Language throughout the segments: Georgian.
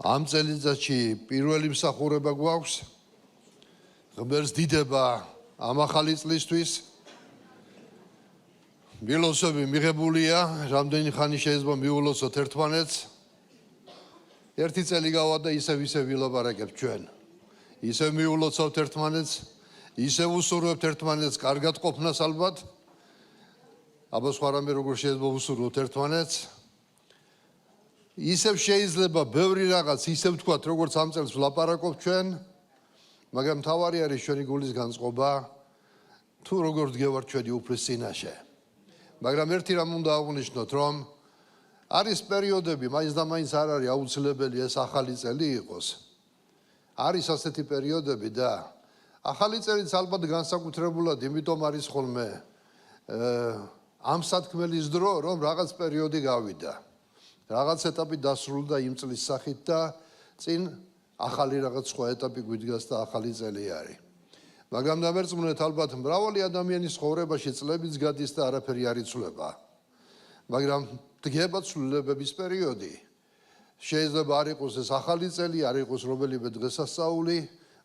ამ წელიწადში პირველი მსახურება გვაქვს. ღმერთს დიდება ამ ახალი წლისთვის. მილოსები მიღებულია, რამდენი ხანი შეიძლება მიულოცოთ ერთმანეთს. ერთი წელი გავა და ისევ ვილაპარაკებთ ჩვენ. ისევ მიულოცავთ ერთმანეთს, ისევ უსურვებთ ერთმანეთს კარგად ყოფნას ალბათ. აბა სხვა რამე როგორ შეიძლება უსურვოთ ერთმანეთს. ისევ შეიძლება ბევრი რაღაც ისევ თქვათ, როგორც ამ წელს ვლაპარაკობთ ჩვენ, მაგრამ თავარი არის ჩვენი გულის განწყობა, თუ როგორ დგევართ ჩვენი უფლის წინაშე. მაგრამ ერთი რამ უნდა აღვნიშნოთ, რომ არის პერიოდები, მაინც და მაინც არ არის აუცილებელი ეს ახალი წელი იყოს. არის ასეთი პერიოდები და ახალი წელიც ალბათ განსაკუთრებულად იმიტომ არის ხოლმე ამ სათქმელის დრო, რომ რაღაც პერიოდი გავიდა. რაღაც ეტაპი დასრულდა იმ წლის სახით და წინ ახალი რაღაც სხვა ეტაპი გვიდგას და ახალი წელი არის. მაგრამ დამერწმუნეთ ალბათ მრავალი ადამიანის ცხოვრებაში წლებიც გადის და არაფერი არ იცვლება. მაგრამ დგება ცვლილებების პერიოდი. შეიძლება არ იყოს ეს ახალი წელი, არ იყოს რომელიმე დღესასწაული,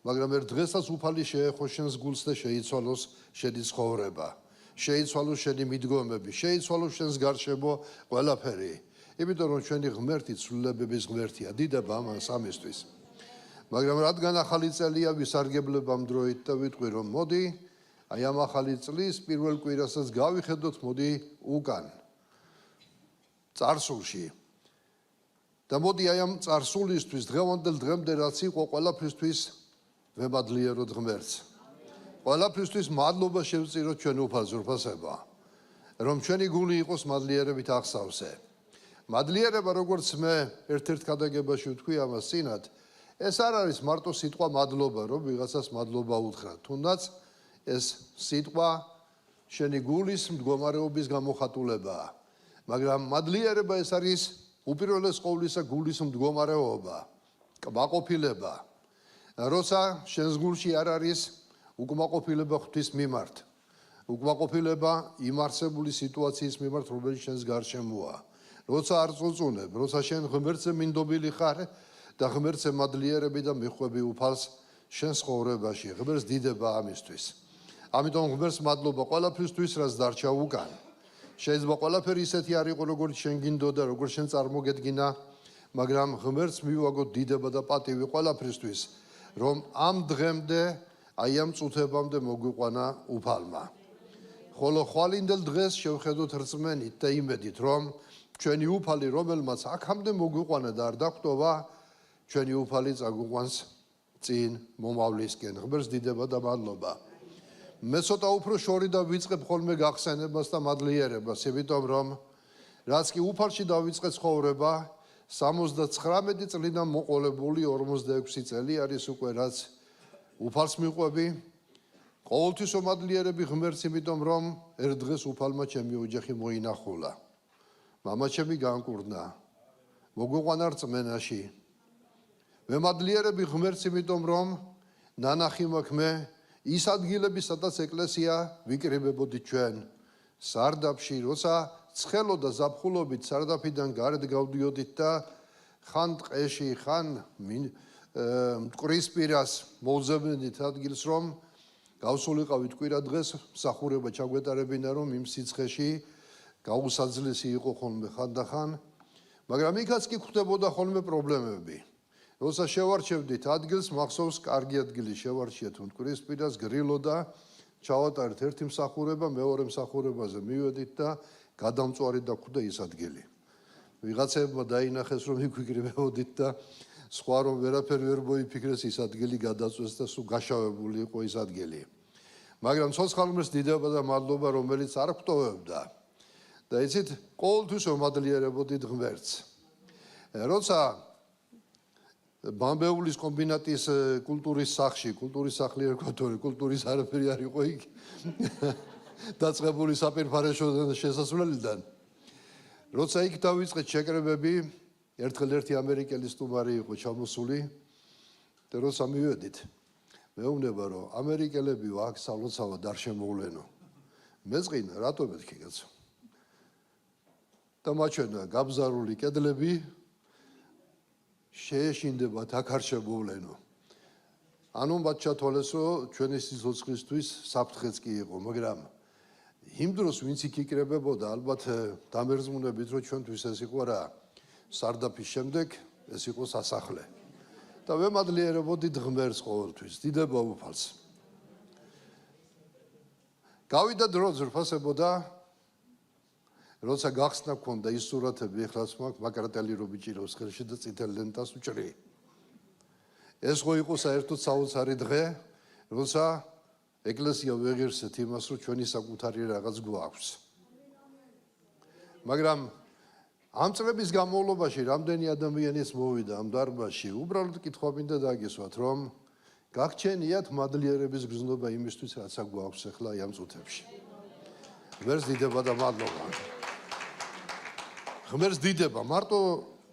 მაგრამ ერთ დღესაც უფალი შეეხო შენს გულს და შეიცვალოს შენი ცხოვრება. შეიცვალოს შენი მიდგომები, შეიცვალოს შენს გარშემო ყველაფერი. იმიტომ რომ ჩვენი ღმერთი ცვლილებების ღმერთია, დიდება ამას ამისთვის. მაგრამ რადგან ახალი წელია ვისარგებლებ ამ დროით და ვიტყვი რომ მოდი, აი ამ ახალი წლის პირველ კვირასაც გავიხედოთ, მოდი უკან წარსულში. და მოდი აი ამ წარსულისთვის დღევანდელ დღემდე რაც იყო ყველაფრისთვის ვემადლიეროთ ღმერთს. ყველაფრისთვის მადლობა შევწიროთ ჩვენ უფალ-ზურფასებმა, რომ ჩვენი გული იყოს მადლიერებით აღსავსე. მადლიერება როგორც მე ერთ-ერთ ქადაგებაში ვთქვი ამას წინათ, ეს არ არის მარტო სიტყვა მადლობა, რომ ვიღაცას მადლობა უთხრა, თუნდაც ეს სიტყვა შენი გულის მდგომარეობის გამოხატულებაა. მაგრამ მადლიერება ეს არის უპირველეს ყოვლისა გულის მდგომარეობა, კმაყოფილება. როცა შენს გულში არ არის უკმაყოფილება ღვთის მიმართ, უკმაყოფილება იმ არსებული სიტუაციის მიმართ, რომელიც შენს გარშემოა. როცა არ წუწუნებ, როცა შენ ღმერთზე მინდობილი ხარ და ღმერთზე მადლიერები და მიხვები უფალს შენს ცხოვრებაში, ღმერთს დიდება ამისთვის. ამიტომ ღმერთს მადლობა ყველაფრისთვის, რაც დარჩა უკან. შეიძლება ყველაფერი ისეთი არ იყო, როგორც შენ გინდოდა, როგორც შენ წარმოგედგინა, მაგრამ ღმერთს მივაგოთ დიდება და პატივი ყველაფრისთვის, რომ ამ დღემდე, აი ამ წუთებამდე მოგვიყვანა უფალმა. ხოლო ხვალინდელ დღეს შევხედოთ რწმენით და იმედით, რომ ჩვენი უფალი, რომელმაც აქამდე მოგვიყვანა და არ დაგვტოვა, ჩვენი უფალი წაგვიყვანს წინ მომავლისკენ. ღმერთს დიდება და მადლობა. მე ცოტა უფრო შორი და ვიწყებ ხოლმე გახსენებას და მადლიერებას, იმიტომ რომ რაც კი უფალში დავიწყე ცხოვრება, 79 წლიდან მოყოლებული 46 წელი არის უკვე, რაც უფალს მიყვები. ყოველთვის მადლიერები ღმერთს, იმიტომ რომ ერთ დღეს უფალმა ჩემი ოჯახი მოინახულა. მამა ჩემი განკურნა, მოგვიყვანა რწმენაში. მე მადლიერები ღმერთს, იმიტომ რომ ნანახი მაქვს მე ის ადგილები, სადაც ეკლესია ვიკრიბებოდი ჩვენ სარდაფში, როცა ცხელო და ზაფხულობით სარდაფიდან გარეთ გავდიოდით და ხან ტყეში, ხან მტკვრისპირას მოვზებნით ადგილს, რომ გავსულიყავით კვირა დღეს მსახურება ჩაგვეტარებინა, რომ იმ სიცხეში გაუსაძლესი იყო ხოლმე ხანდახან, მაგრამ იქაც კი ხვდებოდა ხოლმე პრობლემები. როცა შევარჩევდით ადგილს, მახსოვს კარგი ადგილი შევარჩიეთ მტკვრისპირას, გრილო და ჩავატარეთ ერთი მსახურება, მეორე მსახურებაზე მივედით და გადამწვარი დაგვხვდა ის ადგილი. ვიღაცებმა დაინახეს, რომ იქ ვიკრიბებოდით და სხვა რომ ვერაფერი ვერ მოიფიქრეს, ის ადგილი გადაწვეს და სულ გაშავებული იყო ის ადგილი. მაგრამ ცოცხალ ღმერთს დიდება და მადლობა, რომელიც არ გვტოვებდა. და იცით, ყოველთვის ვმადლიერებოდით ღმერთს. როცა ბამბეულის კომბინატის კულტურის სახლში, კულტურის სახლი ერქვა, კულტურის არაფერი არ იყო იქ. დაწყებული საპირფარეშო შესასვლელიდან. როცა იქ დავიწყეთ შეკრებები, ერთხელ ერთი ამერიკელი სტუმარი იყო ჩამოსული და როცა მივედით, მეუბნება რომ ამერიკელები აქ სალოცავად არ შემოვლენო. მეწყინა, რატო მეთქი კაცო? და მაჩვენა გაბზარული კედლები, შეეშინდებათ აქ არ შემოვლენო. ანუ მათ ჩათვალეს, რომ ჩვენი სიცოცხლისთვის საფრთხეც კი იყო, მაგრამ იმ დროს ვინც იქ იკრებებოდა, ალბათ დამერზმუნებით, რომ ჩვენთვის ეს იყო რა სარდაფის შემდეგ ეს იყო სასახლე. და ვემადლიერებოდით ღმერთს ყოველთვის, დიდება უფალს. გავიდა დრო ზრფასებოდა, როცა გახსნა გქონდა ის სურათები, ეხლაც მაკრატელი რო ბიჭიროს ხელში და წითელ ლენტას უჭრი. ეს ხო იყო საერთოდ საოცარი დღე, როცა ეკლესია ვეღირსეთ იმას, რომ ჩვენი საკუთარი რაღაც გვაქვს. მაგრამ ამ წლების განმავლობაში რამდენი ადამიანის მოვიდა ამ დარბაზში, უბრალოდ კითხვა მინდა დაგესვათ, რომ გაგჩენიათ მადლიერების გზნობა იმისთვის, რაც გვაქვს ახლა ამ წუთებში. ღმერთს დიდება და მადლობა. ღმერთს დიდება, მარტო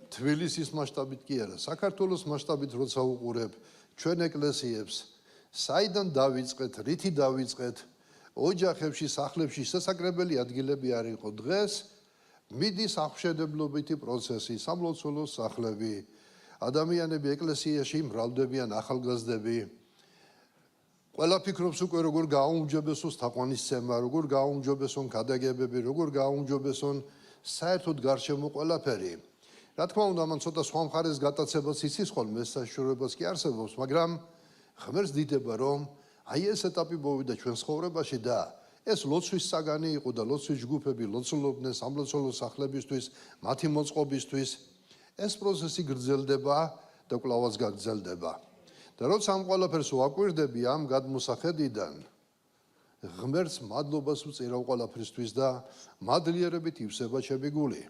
თბილისის მასშტაბით კი არა, საქართველოს მასშტაბით როცა უყურებ ჩვენ ეკლესიებს, საიდან დავიწყეთ, რითი დავიწყეთ, ოჯახებში, სახლებში შესაძლებელი ადგილები არ იყო დღეს, მიდის აღმშენებლობითი პროცესი, სამლოცველო სახლები, ადამიანები ეკლესიაში მრავლდებიან, ახალგაზრდები. ყველა ფიქრობს უკვე როგორ გააუმჯობესოს თაყვანისცემა, როგორ გააუმჯობესონ ქადაგებები, როგორ გააუმჯობესონ საერთოდ გარშემო ყველაფერი. რა თქმა უნდა, მან ცოტა სხვა მხარეს გატაცებაც იცის ხოლმე, ეს საშუალებას კი არსებობს, მაგრამ ღმერთს დიდება, რომ აი ეს ეტაპი მოვიდა ჩვენ ცხოვრებაში და ეს ლოცვის საგანი იყო და ლოცვის ჯგუფები ლოცულობდნენ სამლოცველო სახლებისთვის, მათი მოწყობისთვის. ეს პროცესი გრძელდება და კვლავაც გაგრძელდება. და როცა ამ ყველაფერს ვაკვირდები ამ გადმოსახედიდან, ღმერთს მადლობას ვწირავ ყველაფრისთვის და მადლიერებით ივსება ჩემი გული.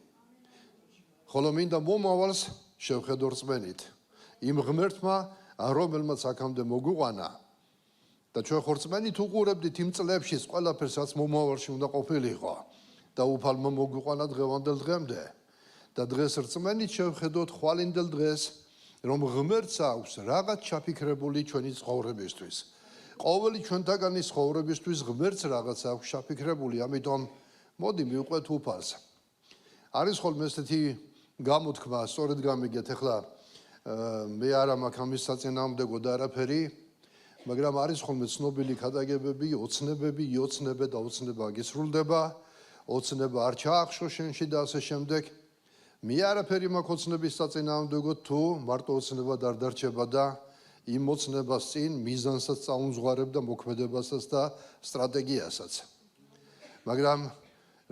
ხოლო მინდა მომავალს შევხედო რწმენით. იმ ღმერთმა, რომელმაც აქამდე მოგვიყვანა და ჩვენ ხორცმენით უყურებდით იმ წლებშიც ყველაფერს, რაც მომავალში უნდა ყოფილიყო და უფალმა მოგვიყვანა დღევანდელ დღემდე. და დღეს რწმენით შევხედოთ ხვალინდელ დღეს, რომ ღმერთს აქვს რაღაც ჩაფიქრებული ჩვენი ცხოვრებისთვის. ყოველი ჩვენთაგანი ცხოვრებისთვის ღმერთს რაღაც აქვს ჩაფიქრებული, ამიტომ მოდი მივყვეთ უფალს. არის ხოლმე ესეთი გამოთქმა, სწორედ გამიგეთ, ეხლა მე არა მაქვს ამის საწინააღმდეგო და არაფერი, მაგრამ არის ხოლმე ცნობილი ქადაგებები, ოცნებები, იოცნება და ოცნება გისრულდება, ოცნება არ ჩაახშო შენში და ასე შემდეგ. მე არაფერი მაქვს ოცნების საწინააღმდეგო, თუ მარტო ოცნება არ დარჩება და იმ ოცნებას წინ მიზანსაც წაუმზღვარებ და მოქმედებასაც და სტრატეგიასაც. მაგრამ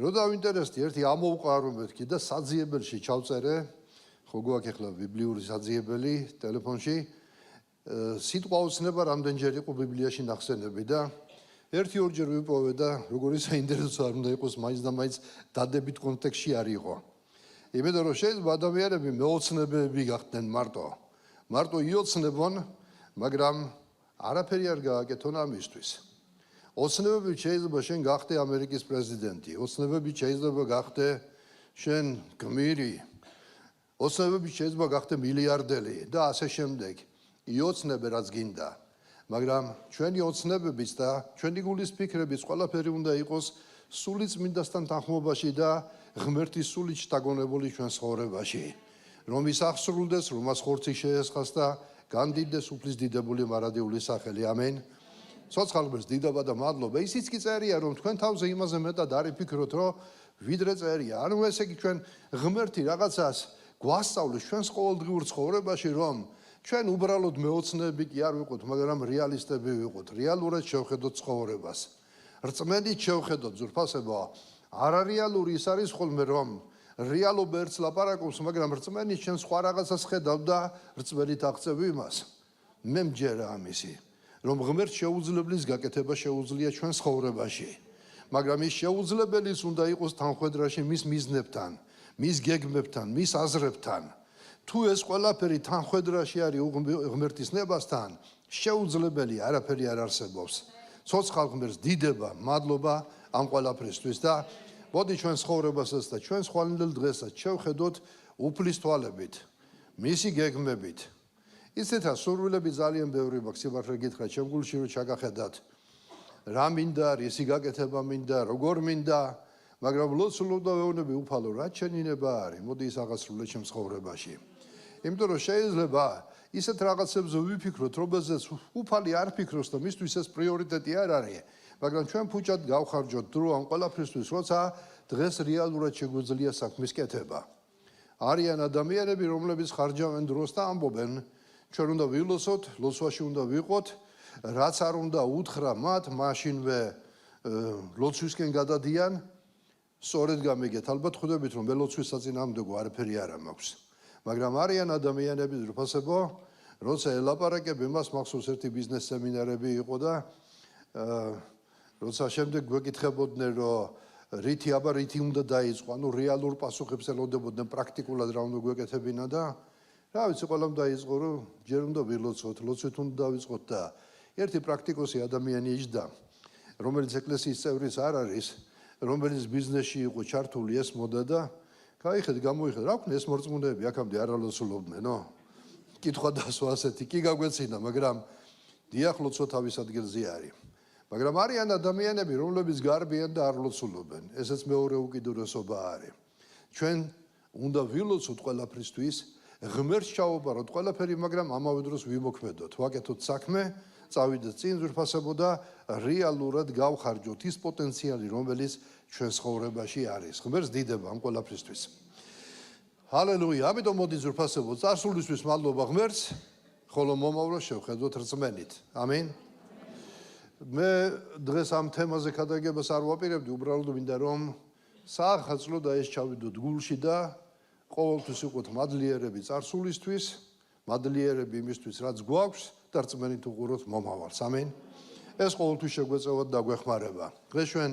რო დავინტერესდი ერთი ამოვყარო მეთქი და საძიებელში ჩავწერე, ხო გვაქვს ახლა ბიბლიური საძიებელი ტელეფონში, სიტყვა ოცნება რამდენჯერ იყო ბიბლიაში ნახსენები და ერთი-ორჯერ ვიპოვე და როგორი საინტერესო არ უნდა იყოს, მაინც და მაინც დადებით კონტექსტში არ იყო. იმიტომ რომ შეიძლება ადამიანები მეოცნებები გახდნენ მარტო იოცნებონ, მაგრამ არაფერი არ გააკეთონ ამისთვის. ოცნებები შეიძლება შენ გახდე ამერიკის პრეზიდენტი, ოცნებები შეიძლება გახდე შენ გმირი, ოცნებები შეიძლება გახდე მილიარდელი და ასე შემდეგ. იოცნები რაც გინდა, მაგრამ ჩვენი ოცნებებიც და ჩვენი გულის ფიქრებიც ყველაფერი უნდა იყოს სული წმინდასთან თანხმობაში და ღმერთის სულით შთაგონებული ჩვენ ცხოვრებაში. რომ ის აღსრულდეს, რომ მას ხორცი შეესხას და განდიდეს უფლის დიდებული მარადიული სახელი. ამენ. ცოცხალ ღმერთს დიდება და მადლობა. ისიც კი წერია, რომ თქვენ თავზე იმაზე მეტად არ იფიქროთ, რომ ვიდრე წერია. ანუ ესე იგი ჩვენ ღმერთი რაღაცას გვასწავლის ჩვენს ყოველდღიურ ცხოვრებაში, რომ ჩვენ უბრალოდ მეოცნები კი არ ვიყოთ, მაგრამ რეალისტები ვიყოთ. რეალურად შევხედოთ ცხოვრებას. რწმენით შევხედოთ ზურფასებო. არარეალური ის არის ხოლმე, რომ რეალობა ერთს ლაპარაკობს, მაგრამ რწმენით ჩვენ სხვა რაღაცას ხედავ და რწმენით აღწევ იმას. მე მჯერა ამისი, რომ ღმერთს შეუძლებლის გაკეთება შეუძლია ჩვენ ცხოვრებაში. მაგრამ ის შეუძლებელის უნდა იყოს თანხვედრაში მის მიზნებთან, მის გეგმებთან, მის აზრებთან. თუ ეს ყველაფერი თანხვედრაში არის ღმერთის ნებასთან, შეუძლებელი არაფერი არ არსებობს. ცოცხალ ღმერთს დიდება, მადლობა ამ ყველაფრისთვის და მოდი ჩვენ ცხოვრებასაც და ჩვენ ხვალინდელ დღესაც შევხედოთ უფლის თვალებით, მისი გეგმებით. ისეთა სურვილები ძალიან ბევრი მაქვს, სიმართლე გითხრათ, ჩემ გულში რომ ჩაგახედათ, რა მინდა, რისი გაკეთება მინდა, როგორ მინდა, მაგრამ ლოცულობ და ვეუბნები უფალო, რა ჩენინება არის, მოდი ის აღასრულე ჩემ ცხოვრებაში. იმიტომ რომ შეიძლება ისეთ რაღაცებზე ვიფიქროთ, რომელზეც უფალი არ ფიქრობს და მისთვის ეს პრიორიტეტი არ არის, მაგრამ ჩვენ ფუჭად გავხარჯოთ დრო ამ ყველაფრისთვის, როცა დღეს რეალურად შეგვიძლია საქმის კეთება. არიან ადამიანები, რომლებიც ხარჯავენ დროს და ამბობენ, ჩვენ უნდა ვილოცოთ, ლოცვაში უნდა ვიყოთ, რაც არ უნდა უთხრა მათ, მაშინვე ლოცვისკენ გადადიან. სწორედ გამიგეთ, ალბათ ხვდებით, რომ ლოცვის საწინააღმდეგო არაფერი არ მაქვს. მაგრამ არიან ადამიანები, ძრფასებო, როცა ელაპარაკებ, იმას მახსოვს ერთი ბიზნეს სემინარები იყო და როცა შემდეგ გვეკითხებოდნენ, რომ რითი უნდა დაიწყო, ანუ რეალურ პასუხებს ელოდებოდნენ პრაქტიკულად რა უნდა გვეკეთებინა და რა ვიცი, ყველამ დაიწყო, რომ ჯერ უნდა ვილოცოთ, ლოცვით უნდა დავიწყოთ და ერთი პრაქტიკოსი ადამიანი იჯდა, რომელიც ეკლესიის წევრიც არ არის, რომელიც ბიზნესში იყო ჩართული, ესმოდა და გაიხედა, გამოიხედა, რა ვქნა ეს მორწმუნეები აქამდე არ ალოცულობდნენო? კითხვა დასვა ასეთი, კი გაგვეცინა, მაგრამ დიახ, ლოცვა თავის ადგილზე არის. მაგრამ არიან ადამიანები, რომლებიც გარბიან და არ ლოცულობენ. ესეც მეორე უკიდურესობა არის. ჩვენ უნდა ვილოცოთ ყველაფრისთვის, ღმერთს ჩავაბაროთ ყველაფერი, მაგრამ ამავე დროს ვიმოქმედოთ, ვაკეთოთ საქმე, წავიდეთ წინ ზრფასებო და რეალურად გავხარჯოთ ის პოტენციალი, რომელიც ჩვენ ცხოვრებაში არის. ღმერთს დიდება ამ ყველაფრისთვის. ჰალელუია. ამიტომ მოდი ზრფასებო, წარსულისთვის მადლობა ღმერთს, ხოლო მომავალს შევხედოთ რწმენით. ამინ. მე დღეს ამ თემაზე გადაგებას არ ვაპირებდი, უბრალოდ მინდა რომ საახალწლო და ეს ჩავიდოთ გულში და ყოველთვის იყოთ მადლიერები წარსულისთვის, მადლიერები იმისთვის, რაც გვაქვს და რწმენით უყუროთ მომავალს. ამინ. ეს ყოველთვის შეგვეწევათ და გვეხმარება. დღეს ჩვენ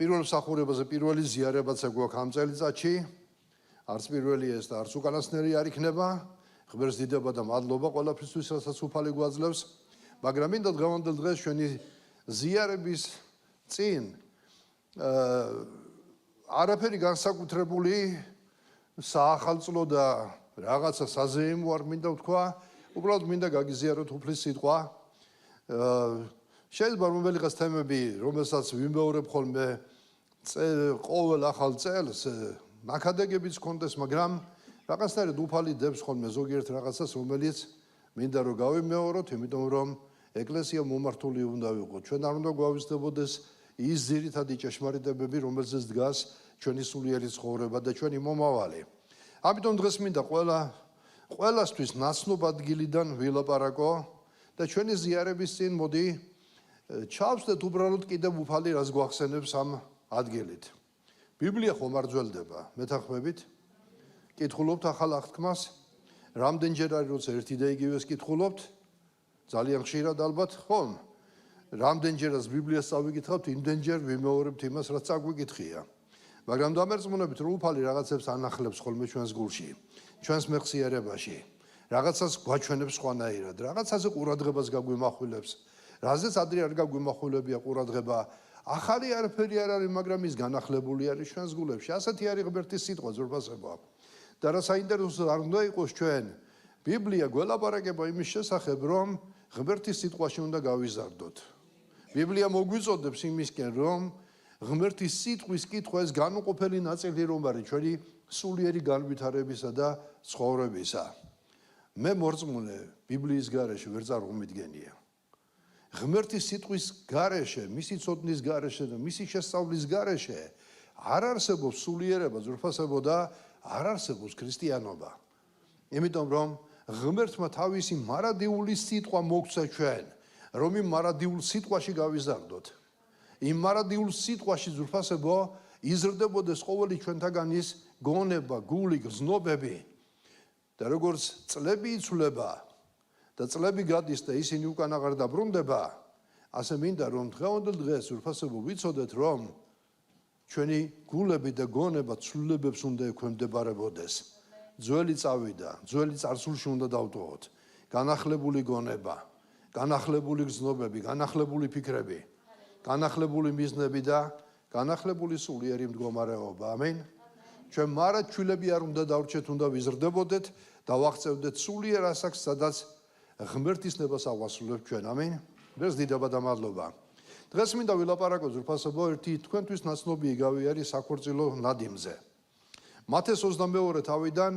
პირველ მსახურებაზე პირველი ზიარებაც გვაქვს ამ წელიწადში. არც პირველი ეს და არც უკანასკნელი არ იქნება. ღმერთს დიდება და მადლობა ყველაფრისთვის, რასაც უფალი გვაძლევს. მაგრამ მინდა დღევანდელ დღეს ჩვენი ზიარების წინ არაფერი განსაკუთრებული საახალწლო და რაღაცა საზეიმო არ მინდა ვთქვა, უბრალოდ მინდა გაგიზიაროთ უფლის სიტყვა. შეიძლება რომელიღაც თემები, რომელსაც ვიმეორებ ხოლმე ყოველ ახალ წელს, ნაკადეგებიც კონდეს, მაგრამ რაღაცნაირად უფალი დებს ხოლმე ზოგიერთ რაღაცას, რომელიც მინდა რომ გავიმეოროთ, იმიტომ რომ ეკლესია მომართული უნდა ვიყოთ. ჩვენ არ უნდა გვავიზდებოდეს ის ძირითადი ჭეშმარიტებები, რომელზეც დგას ჩვენი სულიერი ცხოვრება და ჩვენი მომავალი. ამიტომ დღეს მინდა ყველასთვის ნაცნობ ადგილიდან ვილაპარაკო და ჩვენი ზიარების წინ მოდი ჩავსდეთ უბრალოდ კიდევ უფალი რას გვახსენებს ამ ადგილით. ბიბლია ხომ არ ძველდება, მეთანხმებით? კითხულობთ ახალ აღთქმას? რამდენჯერ არის როცა ერთი და იგივეს კითხულობთ? ძალიან ხშირად ალბათ, ხომ? რამდენჯერაც ბიბლიას წავიკითხავთ, იმდენჯერ ვიმეორებთ იმას, რაც წაგვიკითხია. მაგრამ დამერწმუნებით, რომ უფალი რაღაცებს ანახლებს ხოლმე ჩვენს გულში, ჩვენს მეხსიერებაში, რაღაცას გვაჩვენებს სხვანაირად, რაღაცაზე ყურადღებას გაგვიმახვილებს, რაზეც ადრე არ გაგვიმახვილებია ყურადღება, ახალი არაფერი არ არის, მაგრამ ის განახლებული არის ჩვენს გულებში. ასეთი არის ღმერთის სიტყვა, ზურბასებო. და რა საინტერესო არ უნდა იყოს ჩვენ, ბიბლია გველაპარაკება იმის შესახებ, რომ ღმერთის სიტყვაში უნდა გავიზარდოთ. ბიბლია მოგვიწოდებს იმისკენ, რომ ღმერთის სიტყვის კითხვა ეს განუყოფელი ნაწილი რომ არის ჩვენი სულიერი განვითარებისა და ცხოვრებისა. მე მორწმუნე ბიბლიის გარეშე ვერ წარმომიდგენია. ღმერთის სიტყვის გარეშე, მისი ცოდნის გარეშე და მისი შესწავლის გარეშე არ არსებობს სულიერება, ზრფასებო და არ არსებობს ქრისტიანობა. იმიტომ რომ ღმერთმა თავისი მარადიული სიტყვა მოგცა ჩვენ, რომ იმ მარადიულ სიტყვაში გავიზარდოთ. იმ მარადიულ სიტყვაში ზრფასებო იზრდებოდეს ყოველი ჩვენთაგანის გონება, გული, გრძნობები და როგორც წლები იცვლება და წლები გადის და ისინი უკან აღარ დაბრუნდება, ასე მინდა რომ დღევანდელ დღეს ზრფასებო ვიცოდეთ, რომ ჩვენი გულები და გონება ცვლილებებს უნდა ექვემდებარებოდეს. ძველი წავიდა, ძველი წარსულში უნდა დავტოვოთ. განახლებული გონება, განახლებული გრძნობები, განახლებული ფიქრები, განახლებული მიზნები და განახლებული სულიერი მდგომარეობა. ამინ. ჩვენ მარად ჩვილები არ უნდა დავრჩეთ, უნდა ვიზრდებოდეთ და ვაღწევდეთ სულიერ ასაკს, სადაც ღმერთის ნებას აღვასრულებთ ჩვენ. ამინ. დღეს დიდება და მადლობა. დღეს მინდა ვილაპარაკოთ ზრფასებო ერთი თქვენთვის ნაცნობი იგავი არის საქორწილო ნადიმზე. მათეს 22 თავიდან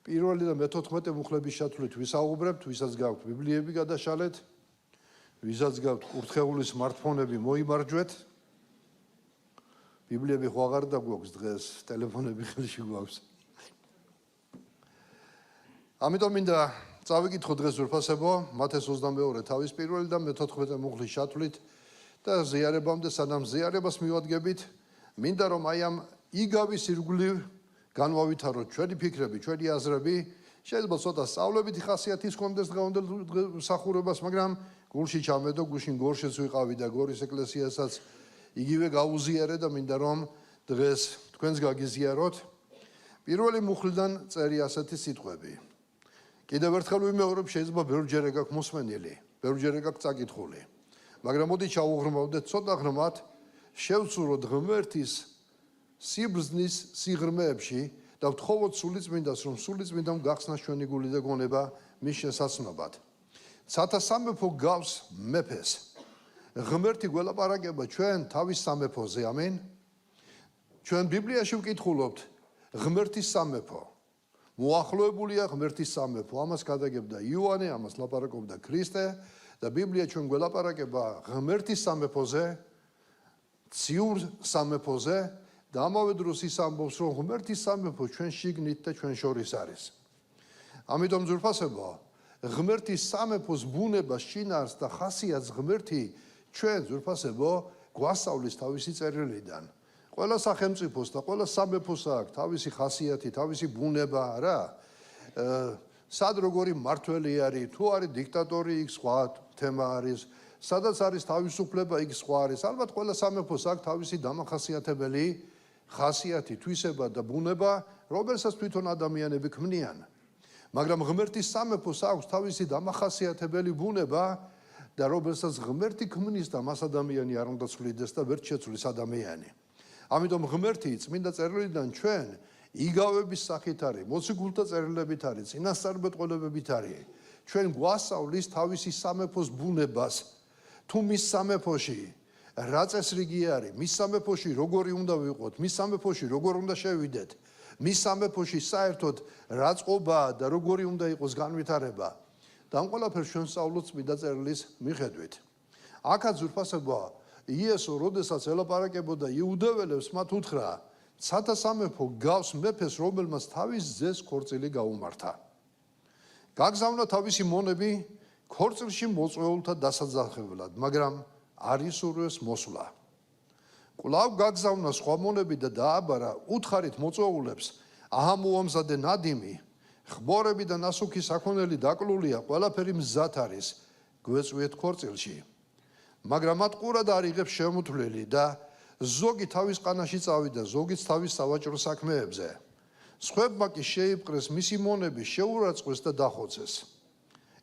პირველი და მე-14 მუხლების ჩათვლით ვისაუბრებთ, ვისაც გაქვთ ბიბლიები გადაშალეთ, ვისაც გაქვთ კურთხეული smartphone-ები მოიმარჯვეთ. ბიბლიები ხო აღარ დაგვაქვს დღეს, ტელეფონები ხელში გვაქვს. ამიტომ მინდა წავიკითხო დღეს ზურფასებო, მათეს 22 თავის პირველი და მე-14 მუხლის ჩათვლით და ზიარებამდე სანამ ზიარებას მივადგებით, მინდა რომ აი ამ იგავის ირგვლივ განვავითაროთ ჩვენი ფიქრები, ჩვენი აზრები, შეიძლება ცოტა სწავლებითი ხასიათის კონდეს დღევანდელ მსახურებას, მაგრამ გულში ჩამედო, გუშინ გორშეც ვიყავი და გორის ეკლესიასაც იგივე გაუზიარე და მინდა რომ დღეს თქვენს გაგიზიაროთ. პირველი მუხლიდან წერი ასეთი სიტყვები. კიდევ ერთხელ ვიმეორებ, შეიძლება ბევრჯერ გაქვს მოსმენილი, ბევრჯერ გაქვს წაკითხული. მაგრამ მოდი ჩავუღრმავდეთ ცოტა ღრმად, შევცუროთ ღმერთის სიბრძნის სიღრმეებში და ვთხოვოთ სულიწმინდას, რომ სულიწმინდამ გახსნას ჩვენი გული და გონება მის შესაცნობად. ცათა სამეფო გავს მეფეს. ღმერთი გველაპარაკება ჩვენ თავის სამეფოზე, ამინ. ჩვენ ბიბლიაში ვკითხულობთ ღმერთის სამეფო. მოახლოებულია ღმერთის სამეფო. ამას გადაგებდა იოანე, ამას ლაპარაკობდა ქრისტე და ბიბლია ჩვენ გველაპარაკება ღმერთის სამეფოზე, ციურ სამეფოზე და ამავე დროს ის ამბობს, რომ ღმერთის სამეფო ჩვენ შიგნით და ჩვენ შორის არის. ამიტომ ზურფასებო, ღმერთის სამეფოს ბუნებას, შინაარსს და ხასიათს ღმერთი ჩვენ ზურფასებო გვასწავლის თავისი წერილიდან. ყველა სახელმწიფოს და ყველა სამეფოს აქვს თავისი ხასიათი, თავისი ბუნება, რა. სად როგორი მმართველი არის, თუ არის დიქტატორი, იქ სხვა თემა არის, სადაც არის თავისუფლება, იქ სხვა არის. ალბათ ყველა სამეფოს აქვს თავისი დამახასიათებელი ხასიათი, თვისება და ბუნება, რომელსაც თვითონ ადამიანები ქმნიან. მაგრამ ღმერთის სამეფოს აქვს თავისი დამახასიათებელი ბუნება და რომელსაც ღმერთი ქმნის და მას ადამიანი არ უნდა ცვლიდეს და ვერ შეცვლის ადამიანი. ამიტომ ღმერთი წმინდა წერილიდან ჩვენ იგავების სახით არის, მოციქულთა წერილებით არის, წინასწარმეტყველებებით არის. ჩვენ გვასწავლის თავისი სამეფოს ბუნებას. თუ მის სამეფოში რა წესრიგი არის, მის სამეფოში როგორი უნდა ვიყოთ, მის სამეფოში როგორ უნდა შევიდეთ, მის სამეფოში საერთოდ რა წყობაა და როგორი უნდა იყოს განვითარება. და ამ ყველაფერს ჩვენ სწავლობთ წმინდა წერილის მიხედვით. აქაც ზურფასებო, იესო როდესაც ელაპარაკებოდა იუდეველებს, მათ უთხრა, ცათა სამეფო გავს მეფეს, რომელმაც თავის ძეს ქორწილი გაუმართა. გაგზავნა თავისი მონები ქორწილში მოწვეულთა დასაძახებლად, მაგრამ არ ისურვეს მოსვლა. კვლავ გაგზავნა სხვა მონები და დააბარა უთხარით მოწვეულებს, აჰამუამზადე ნადიმი, ხბორები და ნასუქი საქონელი დაკლულია, ყველაფერი მზად არის, გვეწვიეთ ქორწილში. მაგრამ მათ ყურად არ იღებს შემოთვლელი და ზოგი თავის ყანაში წავიდა, ზოგიც თავის სავაჭრო საქმეებზე. სხვებმა კი შეიპყრეს მისი მონები, შეურაცხყვეს და დახოცეს.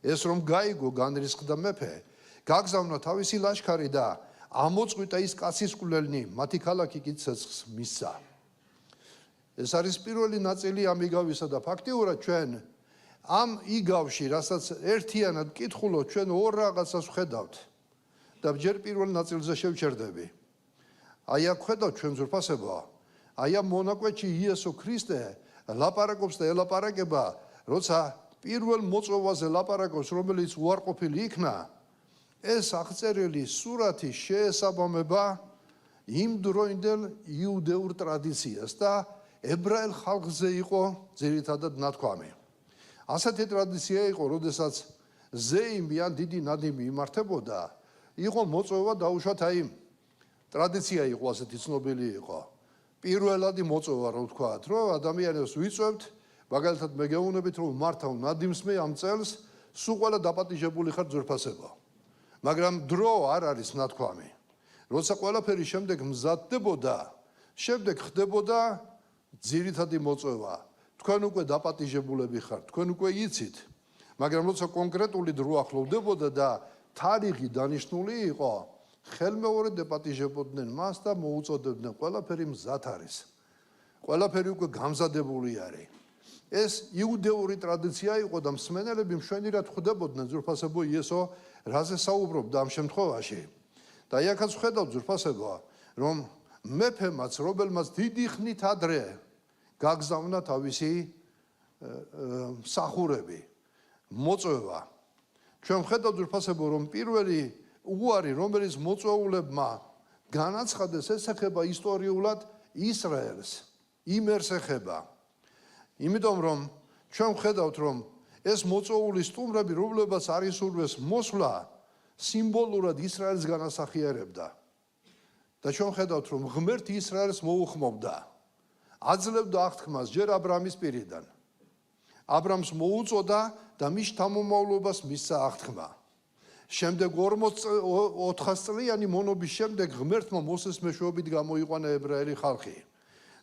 ეს რომ გაიგო განრისხდა მეფე, გაგზავნა თავისი ლაშქარი და ამოწყვიტა ის კაცისკვლელნი, მათი ქალაქი კი ცეცხლს მისცა. ეს არის პირველი ნაწილი ამ იგავისა და ფაქტიურად ჩვენ ამ იგავში, რასაც ერთიანად კითხულობთ, ჩვენ ორ რაღაცას ვხედავთ და ჯერ პირველ ნაწილზე შევჩერდები. აი აქ ხედავთ ჩვენ ზურფასებო, აი ამ მონაკვეთში იესო ქრისტე ლაპარაკობს და ელაპარაკება, როცა პირველ მოწვევაზე ლაპარაკობს, რომელიც უარყოფილი იქნა, ეს აღწერილი სურათი შეესაბამება იმ დროინდელ იუდეურ ტრადიციას და ებრაელ ხალხზე იყო ძირითადად ნათქვამი. ასეთი ტრადიცია იყო, როდესაც ზეიმი ან დიდი ნადიმი იმართებოდა, იყო მოწვევა დაუშვათ აი ტრადიცია იყო ასეთი ცნობილი იყო. პირველადი მოწვევა რო ვთქვათ, რომ ადამიანებს ვიწევთ, მაგალითად მე გეუბნებით რომ მართავ ნადიმს მე ამ წელს სულ ყველა დაპატიჟებული ხარ ძვირფასებო. მაგრამ დრო არ არის ნათქვამი. როცა ყველაფერი შემდეგ მზადდებოდა, შემდეგ ხდებოდა ძირითადი მოწვევა. თქვენ უკვე დაპატიჟებულები ხართ, თქვენ უკვე იცით. მაგრამ როცა კონკრეტული დრო ახლოვდებოდა და თარიღი დანიშნული იყო, ხელმეორედ დაპატიჟებოდნენ მას და მოუწოდებდნენ ყველაფერი მზად არის. ყველაფერი უკვე გამზადებული არის. ეს იუდეური ტრადიცია იყო და მსმენელები მშვენივრად ხვდებოდნენ ზურფასებო იესო რაზე საუბრობდა ამ შემთხვევაში. და აი აქაც ვხედავთ ზურფასებო, რომ მეფემაც, რომელმაც დიდი ხნით ადრე გაგზავნა თავისი სახურები, მოწვევა. ჩვენ ვხედავთ ძვირფასებო, რომ პირველი უარი, რომელიც მოწვეულებმა განაცხადეს, ეს ეხება ისტორიულად ისრაელს, იმერს ეხება. იმიტომ რომ ჩვენ ვხედავთ, რომ ეს მოწვეული სტუმრები, რომლებაც არის ურვეს მოსვლა, სიმბოლურად ისრაელს განასახიერებდა. და ჩვენ ვხედავთ, რომ ღმერთი ისრაელს მოუხმობდა. აძლევდა აღთქმას ჯერ აბრამის პირიდან. აბრამს მოუწოდა და მის შთამომავლობას მისცა აღთქმა. შემდეგ 400 წლიანი მონობის შემდეგ ღმერთმა მოსეს მეშვეობით გამოიყვანა ებრაელი ხალხი.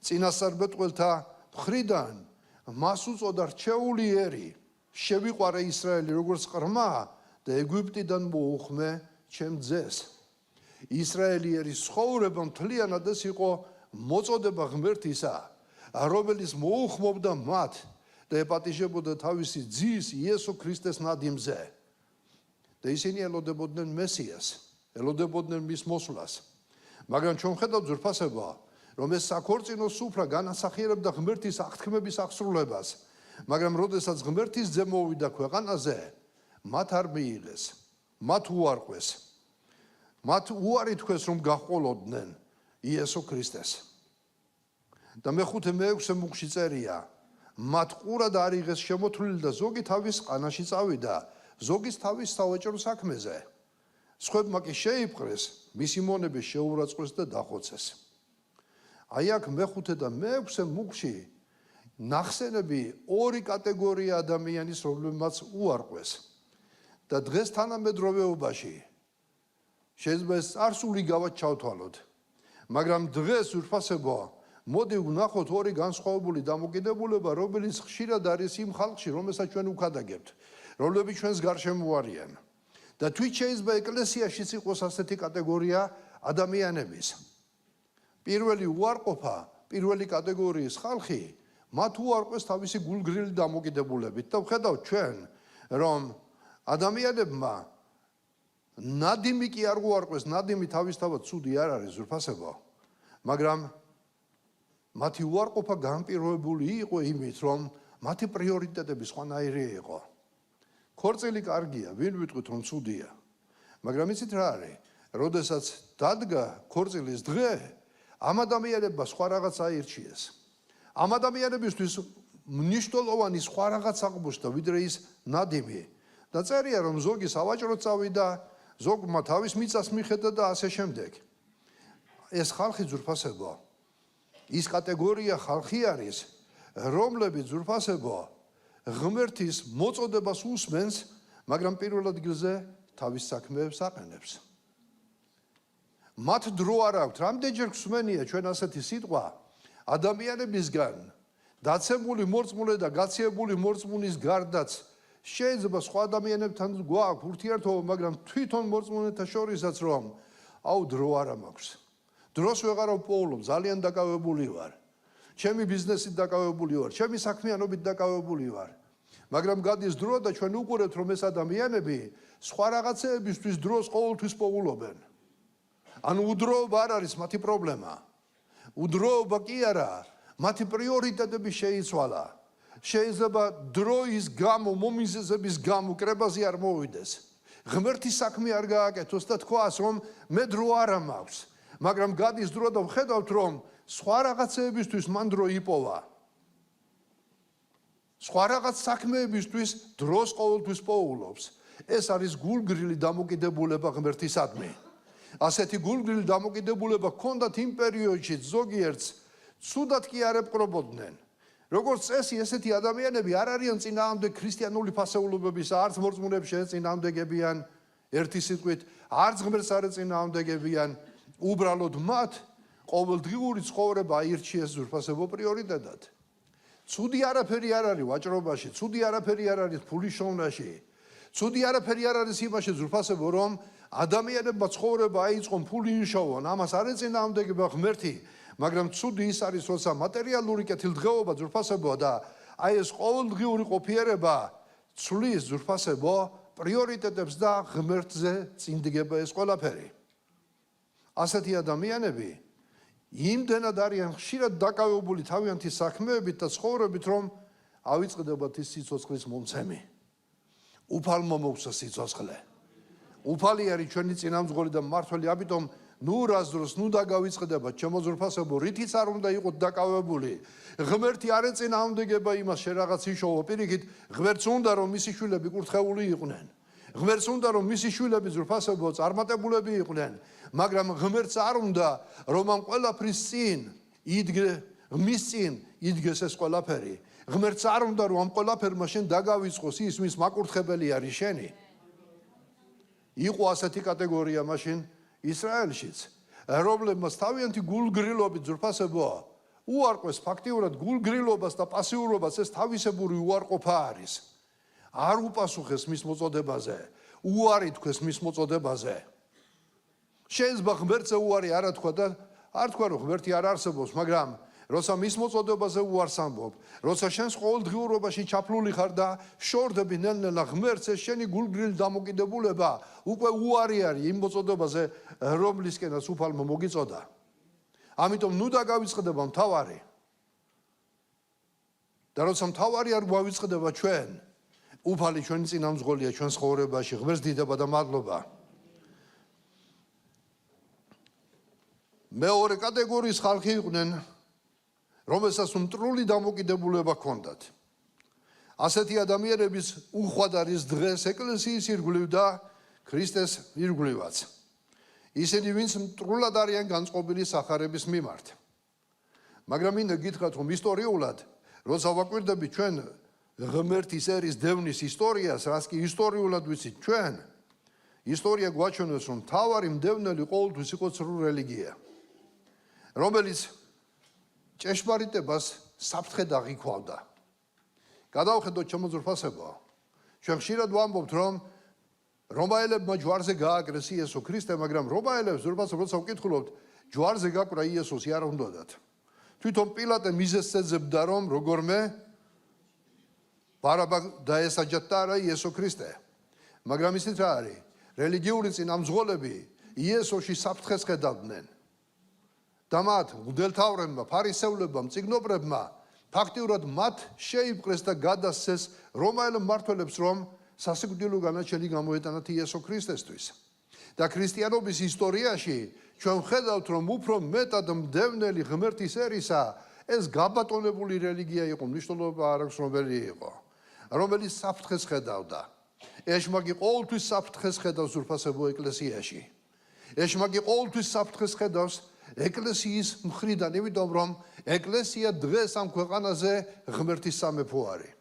წინასწარმეტყველთა მხრიდან მას უწოდა რჩეული ერი, შევიყვარე ისრაელი როგორც ყრმა და ეგვიპტიდან მოუხმე ჩემ ძეს. ისრაელი ერის ცხოვრება მთლიანად ეს იყო მოწოდება ღმერთისა, რომელიც მოუხმობდა მათ და ეპატიჟებოდა თავისი ძის იესო ქრისტეს ნადიმზე. და ისინი ელოდებოდნენ მესიას, ელოდებოდნენ მის მოსვლას. მაგრამ ჩვენ ვხედავთ ძვირფასებო, რომ ეს საქორწინო სუფრა განასახიერებდა ღმერთის აღთქმების აღსრულებას, მაგრამ როდესაც ღმერთის ძე მოვიდა ქვეყანაზე, მათ არ მიიღეს, მათ უარყვეს. მათ უარი თქვეს, რომ გაჰყოლოდნენ იესო ქრისტეს. და მე-5 მე-6 მუხში წერია, მათ ყურად არ იღეს შემოთვლილი და ზოგი თავის ყანაში წავიდა, ზოგის თავის სავაჭრო საქმეზე. სხვებმა კი შეიპყრეს, მისი მონები შეურაცხყვეს და დახოცეს. აი აქ მე-5 და მე-6 მუხში ნახსენები ორი კატეგორია ადამიანის, რომლებმაც უარყვეს. და დღეს თანამედროვეობაში შეიძლება ეს წარსული გავად ჩავთვალოთ, მაგრამ დღეს ვირფასებო, მოდი ვნახოთ ორი განსხვავებული დამოკიდებულება, რომელიც ხშირად არის იმ ხალხში, რომელსაც ჩვენ უქადაგებთ, რომლებიც ჩვენს გარშემო არიან. და თვით შეიძლება ეკლესიაშიც იყოს ასეთი კატეგორია ადამიანების. პირველი უარყოფა, პირველი კატეგორიის ხალხი, მათ უარყვეს თავისი გულგრილი დამოკიდებულებით და ვხედავთ ჩვენ, რომ ადამიანებმა ნადიმი კი არ უარყვეს, ნადიმი თავისთავად ცუდი არ არის ზურფასებო, მაგრამ მათი უარყოფა განპირობებული იყო იმით, რომ მათი პრიორიტეტები სხვანაირი იყო. ქორწილი კარგია, ვინ ვიტყვით, რომ ცუდია, მაგრამ იცით რა არის? როდესაც დადგა ქორწილის დღე, ამ ადამიანებმა სხვა რაღაც აირჩიეს. ამ ადამიანებისთვის მნიშვნელოვანი სხვა რაღაც აღმოჩნდა, ვიდრე ის ნადიმი. და წერია, რომ ზოგი სავაჭროდ წავიდა, ზოგმა თავის მიწას მიხედა და ასე შემდეგ. ეს ხალხი ძვირფასებო, ის კატეგორია ხალხი არის, რომლებიც ძვირფასებო, ღმერთის მოწოდებას უსმენს, მაგრამ პირველ ადგილზე თავის საქმეებს აყენებს. მათ დრო არ აქვთ, რამდენჯერ გვსმენია ჩვენ ასეთი სიტყვა ადამიანებისგან დაცემული მორწმუნე და გაციებული მორწმუნის გარდაც შეიძლება სხვა ადამიანებთან გვაქვს ურთიერთობა, მაგრამ თვითონ მორწმუნეთა შორისაც რომ დრო არ მაქვს. დროს ვეღარ ვპოულობ, ძალიან დაკავებული ვარ. ჩემი ბიზნესით დაკავებული ვარ, ჩემი საქმიანობით დაკავებული ვარ. მაგრამ გადის დრო და ჩვენ უყურებთ, რომ ეს ადამიანები სხვა რაღაცეებისთვის დროს ყოველთვის პოულობენ. ანუ უდროობა არ არის მათი პრობლემა. უდროობა კი არა, მათი პრიორიტეტები შეიცვალა. შეიძლება დროის გამო, მომიზეზების გამო კრებაზე არ მოვიდეს. ღმერთის საქმე არ გააკეთოს და თქვას, რომ მე დრო არ მაქვს. მაგრამ გადის დრო და ვხედავთ, რომ სხვა რაღაცეებისთვის მან დრო იპოვა. სხვა რაღაც საქმეებისთვის დროს ყოველთვის პოულობს. ეს არის გულგრილი დამოკიდებულება ღმერთისადმი. ასეთი გულგრილი დამოკიდებულება ჰქონდათ იმ პერიოდში ზოგიერთს ცუდად კი არ ეპყრობოდნენ. როგორც წესი, ესეთი ადამიანები არ არიან წინააღმდეგ ქრისტიანული ფასეულობების, არც მორწმუნეებს შეეწინააღმდეგებიან ერთი სიტყვით, არც ღმერთს არ ეწინააღმდეგებიან. უბრალოდ მათ ყოველდღიური ცხოვრება აირჩიეს ზურფასებო პრიორიტეტად. ცუდი არაფერი არ არის ვაჭრობაში, ცუდი არაფერი არ არის ფულის შოვნაში, ცუდი არაფერი არ არის იმაში ზურფასებო, რომ ადამიანებმა ცხოვრება აიწყონ, ფული იშოვონ, ამას არ ეწინააღმდეგება ღმერთი, მაგრამ ცუდი ის არის, როცა მატერიალური კეთილდღეობა ზურფასებო და აი ეს ყოველდღიური ყოფიერება ცვლის ზურფასებო პრიორიტეტებს და ღმერთზე წინდგება ეს ყველაფერი. ასეთი ადამიანები იმდენად არიან ხშირად დაკავებული თავიანთი საქმეებით და ცხოვრებით, რომ ავიწყდებათ ის სიცოცხლის მომცემი. უფალმა მოგვცა სიცოცხლე. უფალი არის ჩვენი წინამძღოლი და მმართველი, ამიტომ ნუ რას დროს ნუ დაგავიწყდებათ ჩემო ძვირფასებო, რითიც არ უნდა იყოთ დაკავებული. ღმერთი არ ეწინააღმდეგება იმას შენ რაღაც იშოვო, პირიქით ღმერთს უნდა რომ მისი შვილები კურთხეული იყვნენ. ღმერთს უნდა რომ მისი შვილები ძვირფასებო წარმატებულები იყვნენ, მაგრამ ღმერთს არ უნდა რომ ამ ყველაფრის წინ მის წინ იდგეს ეს ყველაფერი. ღმერთს არ უნდა რომ ამ ყველაფერმა შენ დაგავიწყოს ის ვის მაკურთხებელი არის შენი. იყო ასეთი კატეგორია მაშინ ისრაელშიც, რომლებმაც თავიანთი გულგრილობით ძვირფასებო უარყვეს ფაქტიურად გულგრილობას და პასიურობას ეს თავისებური უარყოფა არის. არ უპასუხეს მის მოწოდებაზე, უარი თქვეს მის მოწოდებაზე. შეიძლება ღმერთზე უარი არ თქვა და არ თქვა რომ ღმერთი არ არსებობს, მაგრამ როცა მის მოწოდებაზე უარს ამბობ, როცა შენს ყოველდღიურობაში ჩაფლული ხარ და შორდები ნელ-ნელა ღმერთს, ეს შენი გულგრილი დამოკიდებულება უკვე უარი არის იმ მოწოდებაზე, რომლისკენაც უფალმა მოგიწოდა. ამიტომ ნუ დაგავიწყდება მთავარი. და როცა მთავარი არ გვავიწყდება ჩვენ, უფალი ჩვენი წინამძღოლია ჩვენს ცხოვრებაში, ღმერთს დიდება და მადლობა. მეორე კატეგორიის ხალხი იყვნენ, რომელსაც მტრული დამოკიდებულება ჰქონდათ. ასეთი ადამიანების უხვად არის დღეს ეკლესიის ირგვლივ და ქრისტეს ირგვლივაც. ისინი ვინც მტრულად არიან განწყობილი სახარების მიმართ. მაგრამ მინდა გითხრათ, რომ ისტორიულად, როცა ვაკვირდებით ჩვენ ღმერთის ერის დევნის ისტორიას, რაც კი ისტორიულად ვიცით ჩვენ, ისტორია გვაჩვენებს, რომ მთავარი მდევნელი ყოველთვის იყო ცრუ რელიგია, რომელიც ჭეშმარიტებას საფრთხედ აღიქვავდა. გადავხედოთ ჩემო ძვირფასებო, ჩვენ ხშირად ვამბობთ, რომ რომაელებმა ჯვარზე გააკრეს იესო ქრისტე, მაგრამ რომაელებს ძვირფასებო როცა ვკითხულობთ, ჯვარზე გაკვრა იესოსი არ უნდათ. თვითონ პილატე მიზეზს ეძებდა, რომ როგორმე ბარაბა დაესაჯა რა იესო ქრისტე. მაგრამ ისიც რა არის? რელიგიური წინამძღოლები იესოში საფრთხეს ხედავდნენ. და მათ მღვდელმთავრებმა, ფარისევლებმა, მწიგნობრებმა ფაქტიურად მათ შეიპყრეს და გადასცეს რომაელ მმართველებს, რომ სასიკვდილო განაჩენი გამოეტანათ იესო ქრისტესთვის. და ქრისტიანობის ისტორიაში ჩვენ ვხედავთ, რომ უფრო მეტად მდევნელი ღმერთის ერისა ეს გაბატონებული რელიგია იყო, მნიშვნელობა არ აქვს რომელი იყო, რომელიც საფრთხეს ხედავდა. ეშმაკი ყოველთვის საფრთხეს ხედავს ძვირფასებო ეკლესიაში. ეშმაკი ყოველთვის საფრთხეს ხედავს ეკლესიის მხრიდან, იმიტომ რომ ეკლესია დღეს ამ ქვეყანაზე ღმერთის სამეფო არის.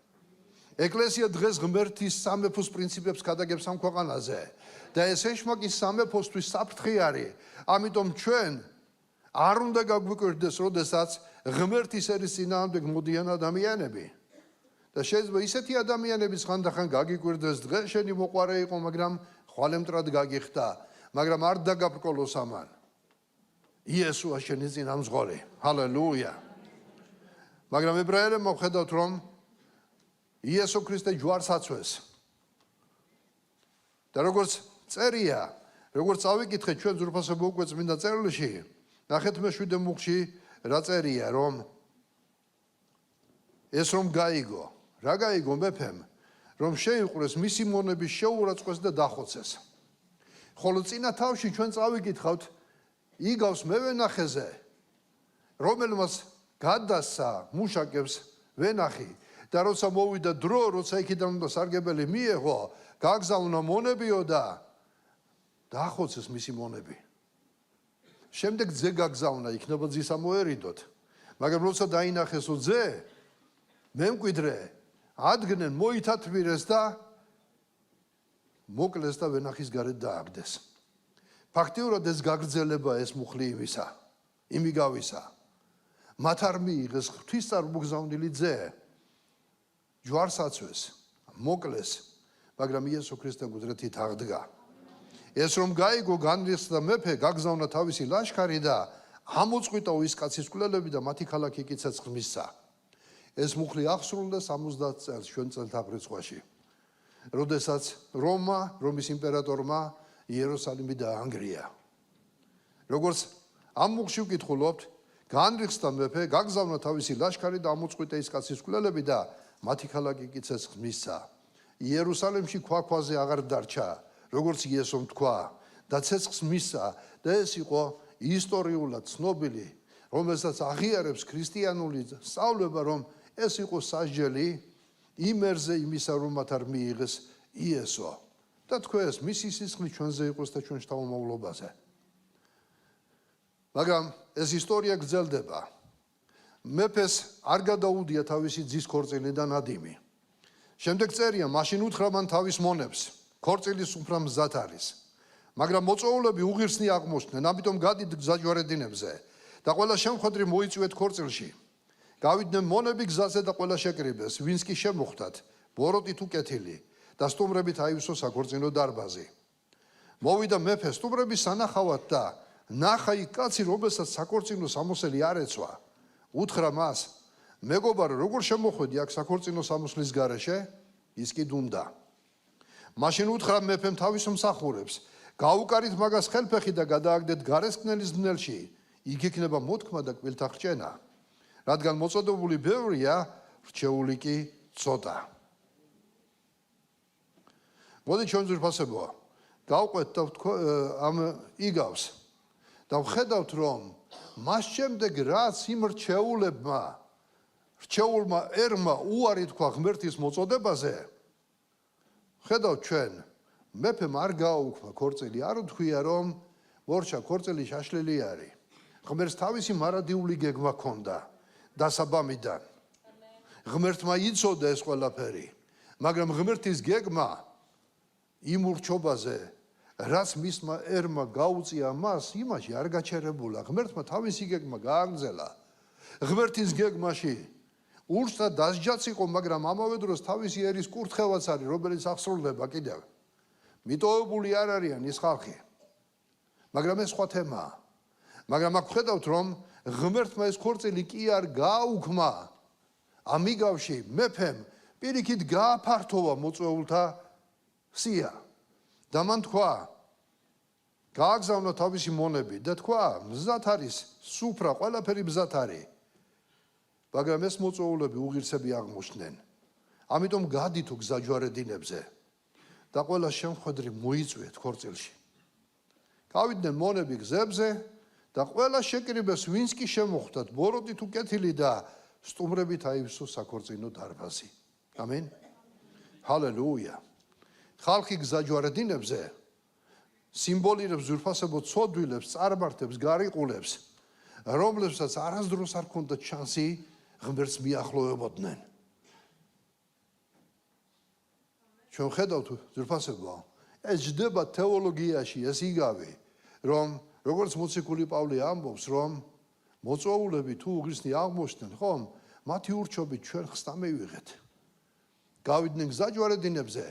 ეკლესია დღეს ღმერთის სამეფოს პრინციპებს გადაგებს ამ ქვეყანაზე და ეს ეშმაკის სამეფოსთვის საფრთხე არის. ამიტომ ჩვენ არ უნდა გაგვიკვირდეს, როდესაც ღმერთის ერის წინააღმდეგ მოდიან ადამიანები. და შეიძლება ისეთი ადამიანების ხანდახან გაგიკვირდეს, დღეს შენი მოყვარე იყო, მაგრამ ხვალემტრად გაგიხდა, მაგრამ არ დაგაბრკოლოს ამან. იესოა შენი წინამძღოლი. ჰალელუია. მაგრამ ებრაელებმა ვხედავთ, რომ იესო ქრისტე ჯვარს აცვეს. და როგორც წერია, როგორც ავიკითხეთ ჩვენ ძვირფასებო უკვე წმინდა წერილში, ნახეთ მე-7 მუხლში რა წერია, რომ ეს რომ გაიგო, რა გაიგო მეფემ, რომ შეიყვრეს მისი მონები, შეურაცხყვეს და დახოცეს. ხოლო წინა თავში ჩვენ წავიკითხავთ იგავს მევენახეზე, რომელმაც გადასცა მუშაკებს ვენახი და როცა მოვიდა დრო, როცა იქიდან უნდა სარგებელი მიეღო, გაგზავნა მონებიო და დაახოცეს მისი მონები. შემდეგ ძე გაგზავნა, იქნება ძის ამოერიდოთ. მაგრამ როცა დაინახესო ძე, მემკვიდრე ადგნენ მოითათბირეს და მოკლეს და ვენახის გარეთ დააგდეს. ფაქტიურად ეს გაგრძელება ეს მუხლი იმიგავისა. მათ არ მიიღეს ღვთისწარმოგზავნილი ძე, ჯვარს აცვეს, მოკლეს, მაგრამ იესო ქრისტე მკვდრეთით აღდგა. ეს რომ გაიგო, განრისხდა მეფე, გაგზავნა თავისი ლაშქარი და ამოწყვიტა ის კაცის მკვლელები და მათი ქალაქი კი ცეცხლ მისცა. ეს მუხლი აღსრულდა 70 წელს ჩვენ წელთაღრიცხვაში, როდესაც რომის იმპერატორმა იერუსალიმი დაანგრია. როგორც ამ მუხლში ვკითხულობთ, განრისხდა მეფე, გაგზავნა თავისი ლაშქარი და ამოწყვიტა ის კაცის მკვლელები და მათი ქალაქი კი ცეცხლს მისცა. იერუსალიმში ქვაქვაზე აღარ დარჩა, როგორც იესომ თქვა, და ცეცხლს მისცა და ეს იყო ისტორიულად ცნობილი, რომელსაც აღიარებს ქრისტიანული სწავლება, რომ ეს იყო სასჯელი იმერზე იმისა, რომ მათ არ მიიღეს იესო. და თქვენს მისი სისხლი ჩვენზე იყოს და ჩვენ შთამომავლობაზე. მაგრამ ეს ისტორია გრძელდება. მეფეს არ გადაუდია თავისი ძის ქორწილი და ნადიმი. შემდეგ წერია, მაშინ უთხრა მან თავის მონებს, ქორწილის სუფრა მზად არის. მაგრამ მოწვეულები უღირსნი აღმოჩნდნენ, ამიტომ გადით გზაჯვარედინებზე და ყველა შემხვედრი მოიწვიეთ ქორწილში. გავიდნენ მონები გზაზე და ყველა შეკრიბეს, ვინც კი შემოხვდათ, ბოროტით უკეთილი და სტუმრებით აივსო საქორწინო დარბაზი. მოვიდა მეფე სტუმრების სანახავად და ნახა იქ კაცი, რომელსაც საქორწინო სამოსელი არ ეცვა. უთხრა მას, მეგობარო, როგორ შემოხვედი აქ საქორწინო სამოსლის გარეშე? ის კი დუმდა. მაშინ უთხრა მეფემ თავის მსახურებს, გაუკარით მაგას ხელფეხი და გადააგდეთ გარესკნელის ბნელში, იქ იქნება მოთქმა და კბილთა ხრჭენა, რადგან მოწოდებული ბევრია, რჩეული კი ცოტა. მოდი ჩვენ ძვირფასებოა, გავყვეთ და ამ იგავს და ვხედავთ, რომ მას შემდეგ რაც იმ რჩეულმა ერმა უარი თქვა ღმერთის მოწოდებაზე, ხედავთ ჩვენ, მეფემ არ გააუქმა ქორწილი, არ უთქვია, რომ მორჩა ქორწილი შაშლილი არის. ღმერთს თავისი მარადიული გეგმა ჰქონდა დასაბამიდან. ღმერთმა იცოდა ეს ყველაფერი, მაგრამ ღმერთის გეგმა იმ ურჩობაზე, რაც მისმა ერმა გაუწია მას, იმაში არ გაჩერებულა. ღმერთმა თავისი გეგმა გააგრძელა. ღმერთის გეგმაში ურჩთა დასჯაც იყო, მაგრამ ამავე დროს თავისი ერის კურთხევაც არის, რომელიც აღსრულდება კიდევ. მიტოვებული არ არიან ის ხალხი. მაგრამ ეს სხვა თემაა. მაგრამ აქ ხედავთ, რომ ღმერთმა ეს ქორწილი კი არ გააუქმა. ამიგავში მეფემ პირიქით გააფართოვა მოწვეულთა სია. და მან თქვა, გააგზავნა თავისი მონები და თქვა, მზად არის სუფრა, ყველაფერი მზად არის. მაგრამ ეს მოწვეულები უღირსები აღმოჩნდნენ. ამიტომ გადითო გზაჯვარედინებზე და ყველა შემხვედრი მოიწვიეთ ქორწილში. გავიდნენ მონები გზებზე და ყველა შეკრიბეს, ვინც კი შემოხვდათ, ბოროტით უკეთილი და სტუმრებით აივსო საქორწინო დარბაზი. ამენ. ჰალელუია. ხალხი გზაჯვარედინებზე სიმბოლირებს ძვირფასებო ცოდვილებს, წარმართებს, გარიყულებს, რომლებსაც არასდროს არ ჰქონდათ შანსი ღმერთს მიახლოვებოდნენ. ჩვენ ხედავთ ძვირფასებო, ეს ჯდება თეოლოგიაში, ეს იგავი, რომ როგორც მოციქული პავლე ამბობს, რომ მოწვეულები თუ უღირსნი აღმოჩნდნენ, ხომ, მათი ურჩობით ჩვენ ხსნა მივიღეთ. გავიდნენ გზაჯვარედინებზე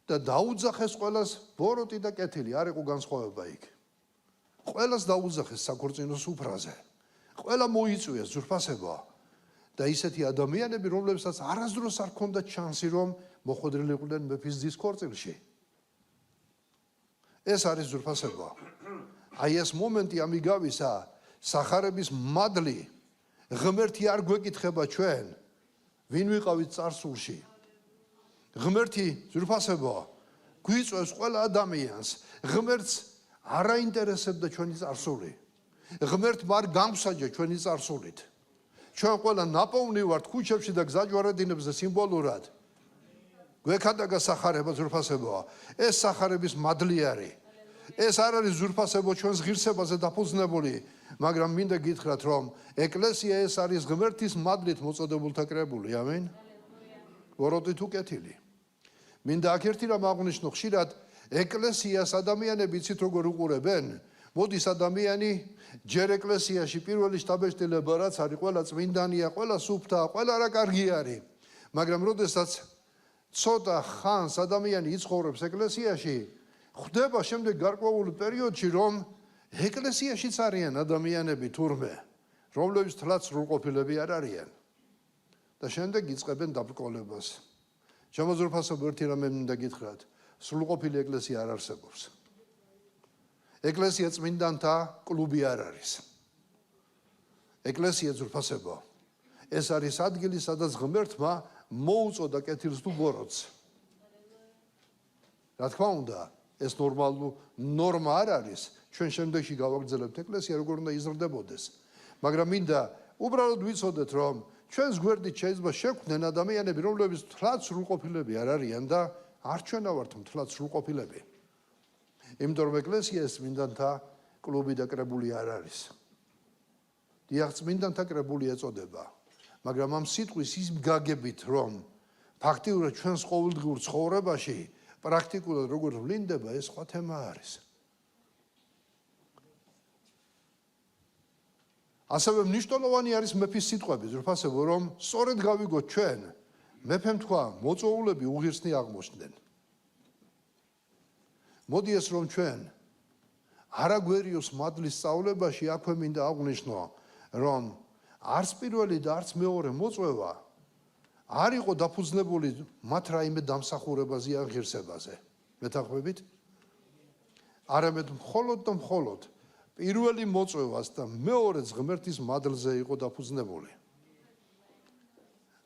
და დაუძახეს ყველას ბოროტი და კეთილი, არ იყო განსხვავება იქ. ყველას დაუძახეს საქორწინო სუფრაზე. ყველა მოიწვიეს ძვირფასებო და ისეთი ადამიანები, რომლებსაც არასდროს არ ჰქონდათ შანსი, რომ მოხვედრილიყვნენ მეფის ძის ქორწილში. ეს არის ძვირფასებო. აი ეს მომენტი ამიგავისა, სახარების მადლი, ღმერთი არ გვეკითხება ჩვენ, ვინ ვიყავით წარსულში. ღმერთი ძვირფასებო, გვიწვევს ყველა ადამიანს, ღმერთს არ აინტერესებდა ჩვენი წარსული. ღმერთმა არ გამსაჯა ჩვენი წარსულით. ჩვენ ყველა ნაპოვნი ვართ ქუჩებში და გზაჯვარედინებზე სიმბოლურად. გვექადაგა სახარება ძვირფასებოა. ეს სახარების მადლი არის. ეს არ არის ძვირფასებო ჩვენს ღირსებაზე დაფუძნებული, მაგრამ მინდა გითხრათ, რომ ეკლესია ეს არის ღმერთის მადლით მოწოდებულთა კრებული. ამენ. ბოროტით უკეთილი. მინდა აქ ერთი რამ აღვნიშნო, ხშირად ეკლესიას ადამიანები იცით როგორ უყურებენ. მოდის ადამიანი ჯერ ეკლესიაში პირველი შთაბეჭდილება რაც არის, ყველა წმინდანია, ყველა სუფთაა, ყველა რა კარგი არის. მაგრამ როდესაც ცოტა ხანს ადამიანი იცხოვრებს ეკლესიაში, ხვდება შემდეგ გარკვეულ პერიოდში, რომ ეკლესიაშიც არიან ადამიანები თურმე, რომლებიც თლაც სრულყოფილები არ არიან. და შემდეგ იწყებენ დაბრკოლებას. შემოძვირფასებო ერთი რამე მინდა გითხრათ, სრულყოფილი ეკლესია არ არსებობს. ეკლესია წმინდანთა კლუბი არ არის. ეკლესია ძვირფასებო. ეს არის ადგილი, სადაც ღმერთმა მოუწოდა კეთილს თუ ბოროტს. რა თქმა უნდა, ეს ნორმა არ არის. ჩვენ შემდეგში გავაგრძელებთ ეკლესია, როგორ უნდა იზრდებოდეს. მაგრამ მინდა უბრალოდ ვიცოდეთ, რომ ჩვენს გვერდით შეიძლება შექმნեն ადამიანები, რომლებიც თლაც სრულყოფილები არ არიან და არ ჩვენა ვართ თლაც სრულყოფილები. იმიტომ რომ ეკლესია ეს წმინდანთა კლუბი და კრებული არ არის. დიახ, წმინდანთა კრებული ეწოდება, მაგრამ ამ სიტყვის ის გაგებით, რომ ფაქტიურად ჩვენს ყოველდღიურ ცხოვრებაში პრაქტიკულად როგორ ვლინდება, ეს სხვა თემა არის. ასევე მნიშვნელოვანი არის მეფის სიტყვები, ზრფასებო, რომ სწორედ გავიგოთ ჩვენ, მეფემ თქვა, მოწვეულები უღირსნი აღმოჩნდნენ. მოდი ეს რომ ჩვენ არა გვერიოს მადლის სწავლებაში აქვე მინდა აღვნიშნო, რომ არც პირველი და არც მეორე მოწვევა არ იყო დაფუძნებული მათ რაიმე დამსახურებაზე ან ღირსებაზე. მეთანხმებით? არამედ მხოლოდ და მხოლოდ პირველი მოწვევას და მეორეც ღმერთის მადლზე იყო დაფუძნებული.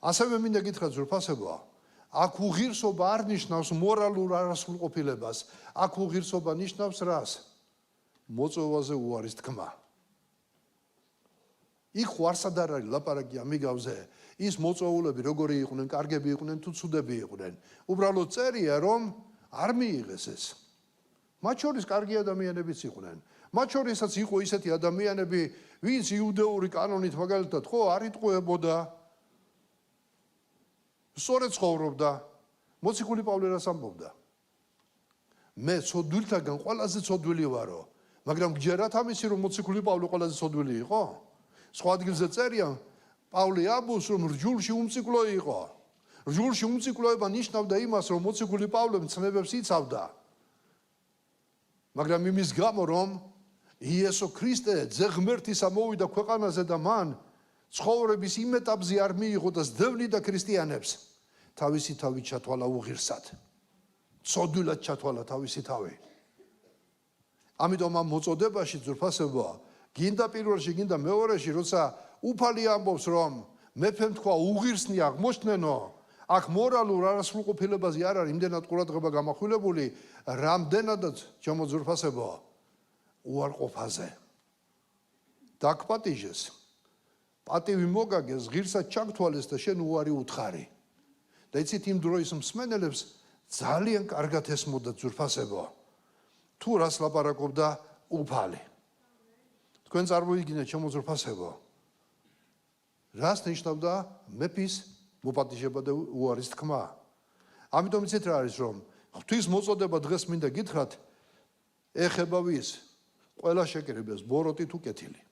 ასევე მინდა გითხრათ ზრფასებო, აქ უღირსობა არ ნიშნავს მორალურ არასრულყოფილებას, აქ უღირსობა ნიშნავს რას? მოწვევაზე უარის თქმა. იქ ვარსად არ არის ლაპარაკი ამიგავზე, ის მოწვეულები როგორი იყვნენ, კარგები იყვნენ თუ ცუდები იყვნენ. უბრალოდ წერია, რომ არ მიიღეს ეს. მათ შორის კარგი ადამიანებიც იყვნენ. მათ შორისაც იყო ისეთი ადამიანები, ვინც იუდეური კანონით მაგალითად ხო არ იტყუებოდა, სწორედ ცხოვრობდა. მოციქული პავლე რას ამბობდა? მე ცოდვილთაგან ყველაზე ცოდვილი ვარო, მაგრამ გჯერათ ამისი, რომ მოციქული პავლე ყველაზე ცოდვილი იყო? სხვა ადგილზე წერია, პავლე ამბობს, რომ რჯულში უმციკლო იყო. რჯულში უმციკლოება ნიშნავდა იმას, რომ მოციქული პავლე მცნებებს იცავდა. მაგრამ იმის გამო, რომ იესო ქრისტე ძე ღმერთისა მოვიდა ქვეყანაზე და მან ცხოვრების იმ ეტაპზე არ მიიღო და სდევნიდა ქრისტიანებს, თავისი თავი ჩათვალა უღირსად. ცოდვილად ჩათვალა თავისი თავი. ამიტომ ამ მოწოდებაში ზრფასებო, გინდა პირველში, გინდა მეორეში, როცა უფალი ამბობს, რომ მეფემ თქვა უღირსნი აღმოჩნდნენო, აქ მორალურ არასრულყოფილებაზე არ არის იმდენად ყურადღება გამახვილებული, რამდენადაც ჩემო ზრფასებო, უარყოფაზე. დაგპატიჟეს, პატივი მოგაგეს, ღირსად ჩაგთვალეს და შენ უარი უთხარი. და იცით იმ დროის მსმენელებს ძალიან კარგად ესმოდათ ზრფასებო, თუ რას ლაპარაკობდა უფალი. თქვენ წარმოიდგინეთ ჩემო ზრფასებო, რას ნიშნავდა მეფის მოპატიჟება და უარის თქმა. ამიტომ იცით რა არის, რომ ღვთის მოწოდება დღეს მინდა გითხრათ, ეხება ვის? ყველა შეკრებას, ბოროტი თუ კეთილი.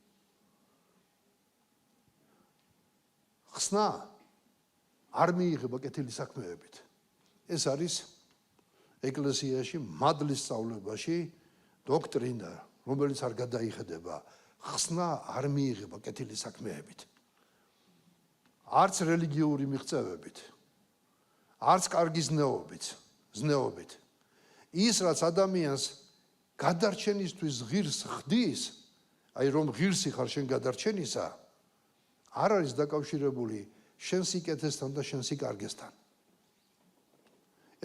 ხსნა არ მიიღება კეთილი საქმეებით. ეს არის ეკლესიაში მადლის სწავლებაში დოქტრინა, რომელიც არ გადაიხედება. ხსნა არ მიიღება კეთილი საქმეებით. არც რელიგიური მიღწევებით, არც კარგი ზნეობით. ის რაც ადამიანს გადარჩენისთვის ღირს ხდის, აი რომ ღირსი ხარ შენ გადარჩენისა, არ არის დაკავშირებული შენ სიკეთესთან და შენ სიკარგესთან.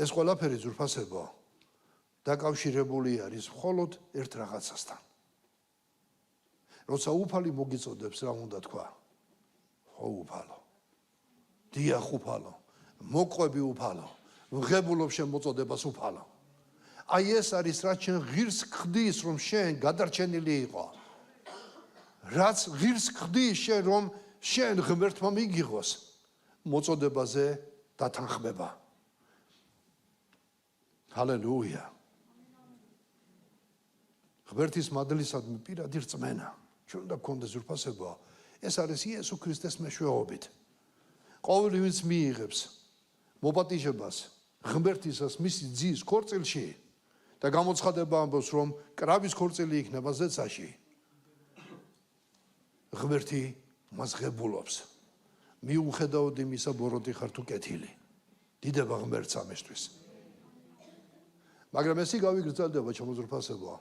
ეს ყველაფერი ზრფასებო დაკავშირებული არის მხოლოდ ერთ რაღაცასთან. როცა უფალი მოგიწოდებს, რა უნდა თქვა? ხო უფალო, დიახ უფალო, მოყვები უფალო, ვღებულობ შენ მოწოდებას უფალო. აი ეს არის რაც შენ ღირს ხდის, რომ შენ გადარჩენილი იყო. რაც ღირს ხდის შენ, რომ შენ ღმერთმა მიგიღოს მოწოდებაზე დათანხმება. ჰალელუია. ღმერთის მადლისადმი პირადი რწმენა ჩვენ უნდა გქონდეს ზრფასებო. ეს არის იესო ქრისტეს მეშვეობით. ყოველი ვინც მიიღებს მოპატიჟებას ღმერთისას მისი ძის ქორწილში და გამოცხადება ამბობს, რომ კრავის ქორწილი იქნება ზეცაში, ღმერთი მას ღებულობს. მიუხედავად იმისა, ბოროტი ხარ თუ კეთილი. დიდება ღმერთს ამისთვის. მაგრამ ესი გავიგრძელდება ჩემო ზრფასებო.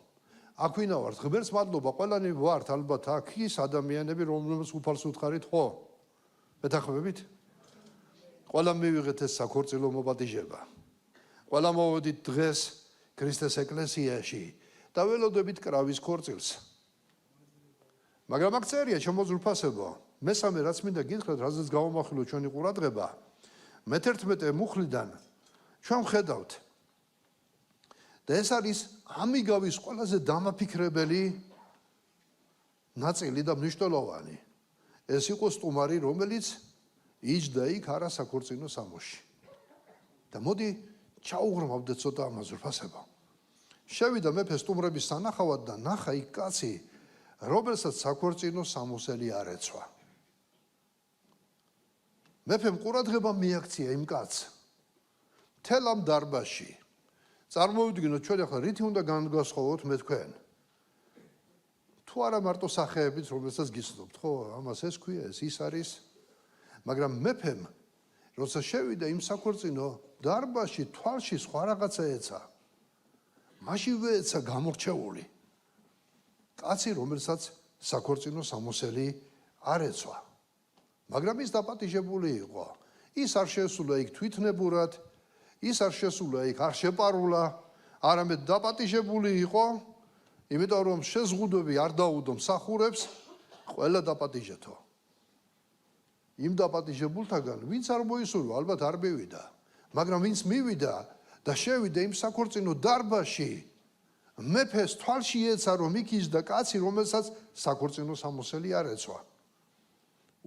აქ ვინა ვართ, ღმერთს მადლობა, ყველანი ვართ ალბათ აქ ის ადამიანები, რომლებსაც უფალს უთხარით, ხო? მეთანხმებით? ყველა მივიღეთ ეს საქორწილო მოპატიჟება. ყველა მოვედით დღეს ქრისტეს ეკლესიაში და ველოდებით კრავის ქორწილს. მაგრამ აქ წერია ჩემო ძვირფასებო, მესამე რაც მინდა გითხრათ, რაზეც გავამახვილო ჩვენი ყურადღება, მე-11 მუხლიდან ჩვენ ვხედავთ და ეს არის ამიგავის ყველაზე დამაფიქრებელი ნაწილი და მნიშვნელოვანი. ეს იყო სტუმარი, რომელიც იჯდა იქ არასაქორწინო სამოში. და მოდი ჩაუღრმავდეთ ცოტა ამას ძვირფასებო. შევიდა მეფე სტუმრების სანახავად და ნახა იქ კაცი, რომელსაც საქორწინო სამოსელი არ ეცვა. მეფემ ყურადღება მიაქცია იმ კაცს. მთელ ამ დარბაზში წარმოვიდგინოთ ჩვენ ახლა რითი უნდა განვასხოვოთ მე თქვენ. თუ არა მარტო სახეებით, რომელსაც გიცნობთ, ხო, ამას ეს ქვია, ის არის. მაგრამ მეფემ, როცა შევიდა იმ საქორწინო დარბაზში, თვალში სხვა რაღაცა ეცა. მაშინვე ეცა გამორჩეული კაცი, რომელსაც საქორწინო სამოსელი არ ეცვა. მაგრამ ის დაპატიჟებული იყო. ის არ შეესულა იქ თვითნებურად, ის არ შეესულა იქ, არ შეპარულა, არამედ დაპატიჟებული იყო, იმიტომ რომ შეზღუდვები არ დაუდო მსახურებს, ყველა დაპატიჟეთო. იმ დაპატიჟებულთაგან ვინც არ მოისურვა, ალბათ არ მივიდა, მაგრამ ვინც მივიდა და შევიდა იმ საქორწინო დარბაზში, მეფეს თვალში ეცა, რომ იქ იჯდა კაცი, რომელსაც საქორწინო სამოსელი არ ეცვა.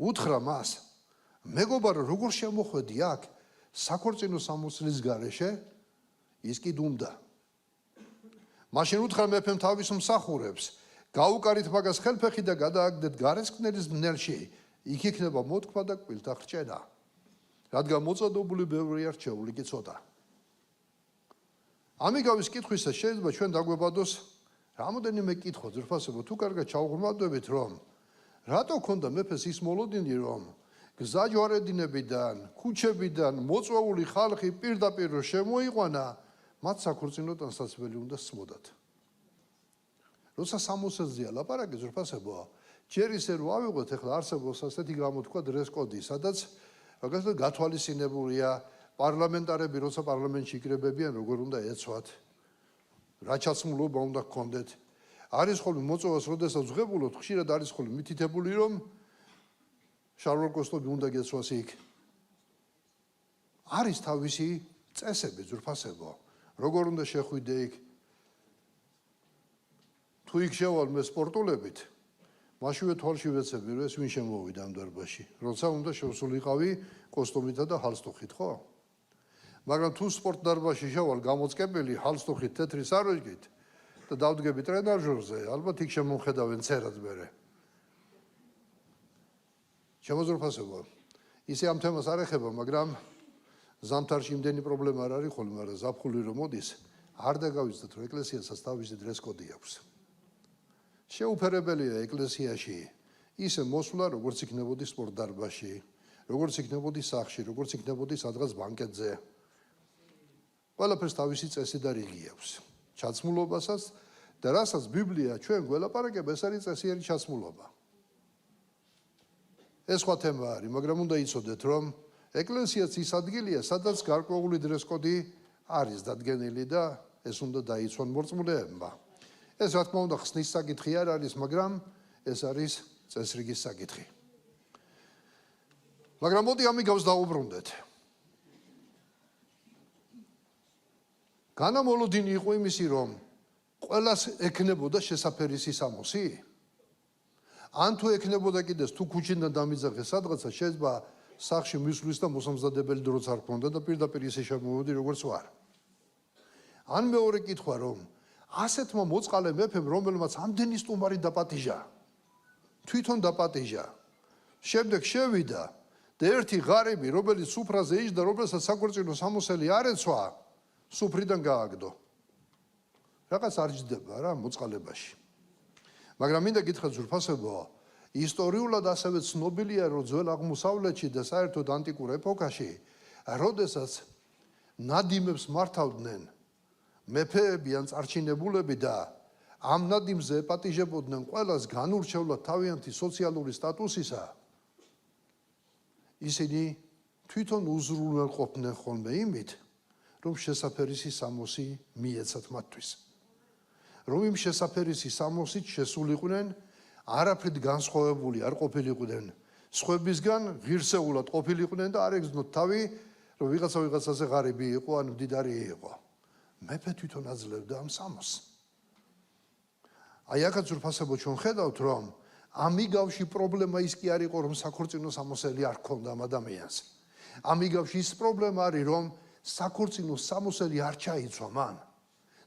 უთხრა მას, მეგობარო, როგორ შემოხვედი აქ საქორწინო სამოსლის გარეშე? ის კი დუმდა. მაშინ უთხრა მეფემ თავის მსახურებს, გაუკარით მაგას ხელფეხი და გადააგდეთ გარესკნელის ბნელში, იქ იქნება მოთქმა და კბილთა ხრჭენა, რადგან მოწოდებული ბევრი არჩეული კი ცოტა. ამიგავის კითხვისას შეიძლება ჩვენ დაგვებადოს რამოდენიმე კითხვა, ძვირფასებო, თუ კარგად ჩავღრმავდებით, რომ რატო ქონდა მეფეს ის მოლოდინი, რომ გზაჯვარედინებიდან, ქუჩებიდან მოწვეული ხალხი პირდაპირ შემოიყვანა, მათ საქორწინო ტანსაცმელი უნდა სმოდათ. როცა სამოსელზეა ლაპარაკი, ძვირფასებო, ჯერ ისე რომ ავიღოთ, ახლა არსებობს ასეთი გამოთქვა დრეს-კოდი, სადაც რაღაცა გათვალისწინებულია, პარლამენტარები როცა პარლამენტში იკრებებიან, როგორ უნდა ეცვათ, რა ჩაცმულობა უნდა გქონდეთ. არის ხოლმე მოწვევას, როდესაც ვღებულობთ, ხშირად არის ხოლმე მითითებული, რომ შარვალ-კოსტობი უნდა გეცვას იქ. არის თავისი წესები, ძვირფასებო, როგორ უნდა შეხვიდე იქ. თუ იქ შევალ მე სპორტულებით, მაშინვე თვალში ვეცები, რომ ეს ვინ შემოვიდა ამ დარბაზში, როცა უნდა შევსულიყავი კოსტუმითა და ჰალსტუხით, ხო? მაგრამ თუ სპორტ დარბაზში შევალ გამოწყებელი, ჰალსტუხით, თეთრი საროჯგით და დავდგები ტრენაჟორზე, ალბათ იქ შემომხედავენ წერად მერე. შემოძვრფასებო, ისე ამ თემას არ ეხება, მაგრამ ზამთარში იმდენი პრობლემა არ არის ხოლმე, მაგრამ ზაფხული რომ მოდის, არ დაგავიწყდეთ, რომ ეკლესიასაც თავისი დრეს-კოდი აქვს. შეუფერებელია ეკლესიაში ისე მოსვლა, როგორც იქნებოდი სპორტ დარბაზში, როგორც იქნებოდი სახლში, როგორც იქნებოდი სადღაც ბანკეტზე. ყველაფერს თავისი წესი და რიგი აქვს. ჩაცმულობასაც და რასაც ბიბლია ჩვენ გველაპარაკება, ეს არის წესიერი ჩაცმულობა. ეს სხვა თემა არის, მაგრამ უნდა იცოდეთ, რომ ეკლესიაც ის ადგილია, სადაც გარკვეული დრეს-კოდი არის დადგენილი და ეს უნდა დაიცვან მორწმუნეებმა. ეს რა თქმა უნდა ხსნის საკითხი არ არის, მაგრამ ეს არის წესრიგის საკითხი. მაგრამ მოდი ამიგავს დაუბრუნდეთ. განამოლოდინი იყო იმისი, რომ ყველას ექნებოდა შესაფერი სისამოსი? ან თუ ექნებოდა კიდეს, თუ ქუჩიდან დამიძახეს სადღაცა, შეიძლება სახლში მისვლის და მოსამზადებელი დროც არ ქონდა და პირდაპირ ისე შემოვედი, როგორც ვარ. ან მეორე კითხვა, რომ ასეთმა მოწყალე მეფემ, რომელმაც ამდენი სტუმარი დაპატიჟა, თვითონ დაპატიჟა, შემდეგ შევიდა და ერთი ღარიბი, რომელიც სუფრაზე იჯდა, რომელსაც საქორწინო სამოსელი არ ეცვა, სუფრიდან გააგდო. რაღაც არ ჯდება რა მოწყალებაში. მაგრამ მინდა გითხრათ, ძვირფასებო, ისტორიულად ასევე ცნობილია, რომ ძველ აღმოსავლეთში და საერთოდ ანტიკურ ეპოქაში, როდესაც ნადიმებს მართავდნენ მეფეები ან წარჩინებულები და ამ ნადიმზე ეპატიჟებოდნენ ყველას განურჩევლად თავიანთი სოციალური სტატუსისა, ისინი თვითონ უზრუნველყოფდნენ ხოლმე იმით, რომ შესაფერისი სამოსი მიეცათ მათთვის. რომ იმ შესაფერისი სამოსით შესულიყვნენ, არაფრით განსხვავებული არ ყოფილიყვნენ სხვებისგან, ღირსეულად ყოფილიყვნენ და არ ეგზნოთ თავი, რომ ვიღაცაზე ღარიბი იყო, ან მდიდარი იყო. მეფე თვითონ აძლევდა ამ სამოსს. აი აქაც უფასებო ჩვენ ხედავთ, რომ ამიგავში პრობლემა ის კი არ იყო, რომ საქორწინო სამოსელი არ ქონდა ამ ადამიანს. ამიგავში ის პრობლემა არის, რომ საქორწინო სამოსელი არ ჩაიცვა მან.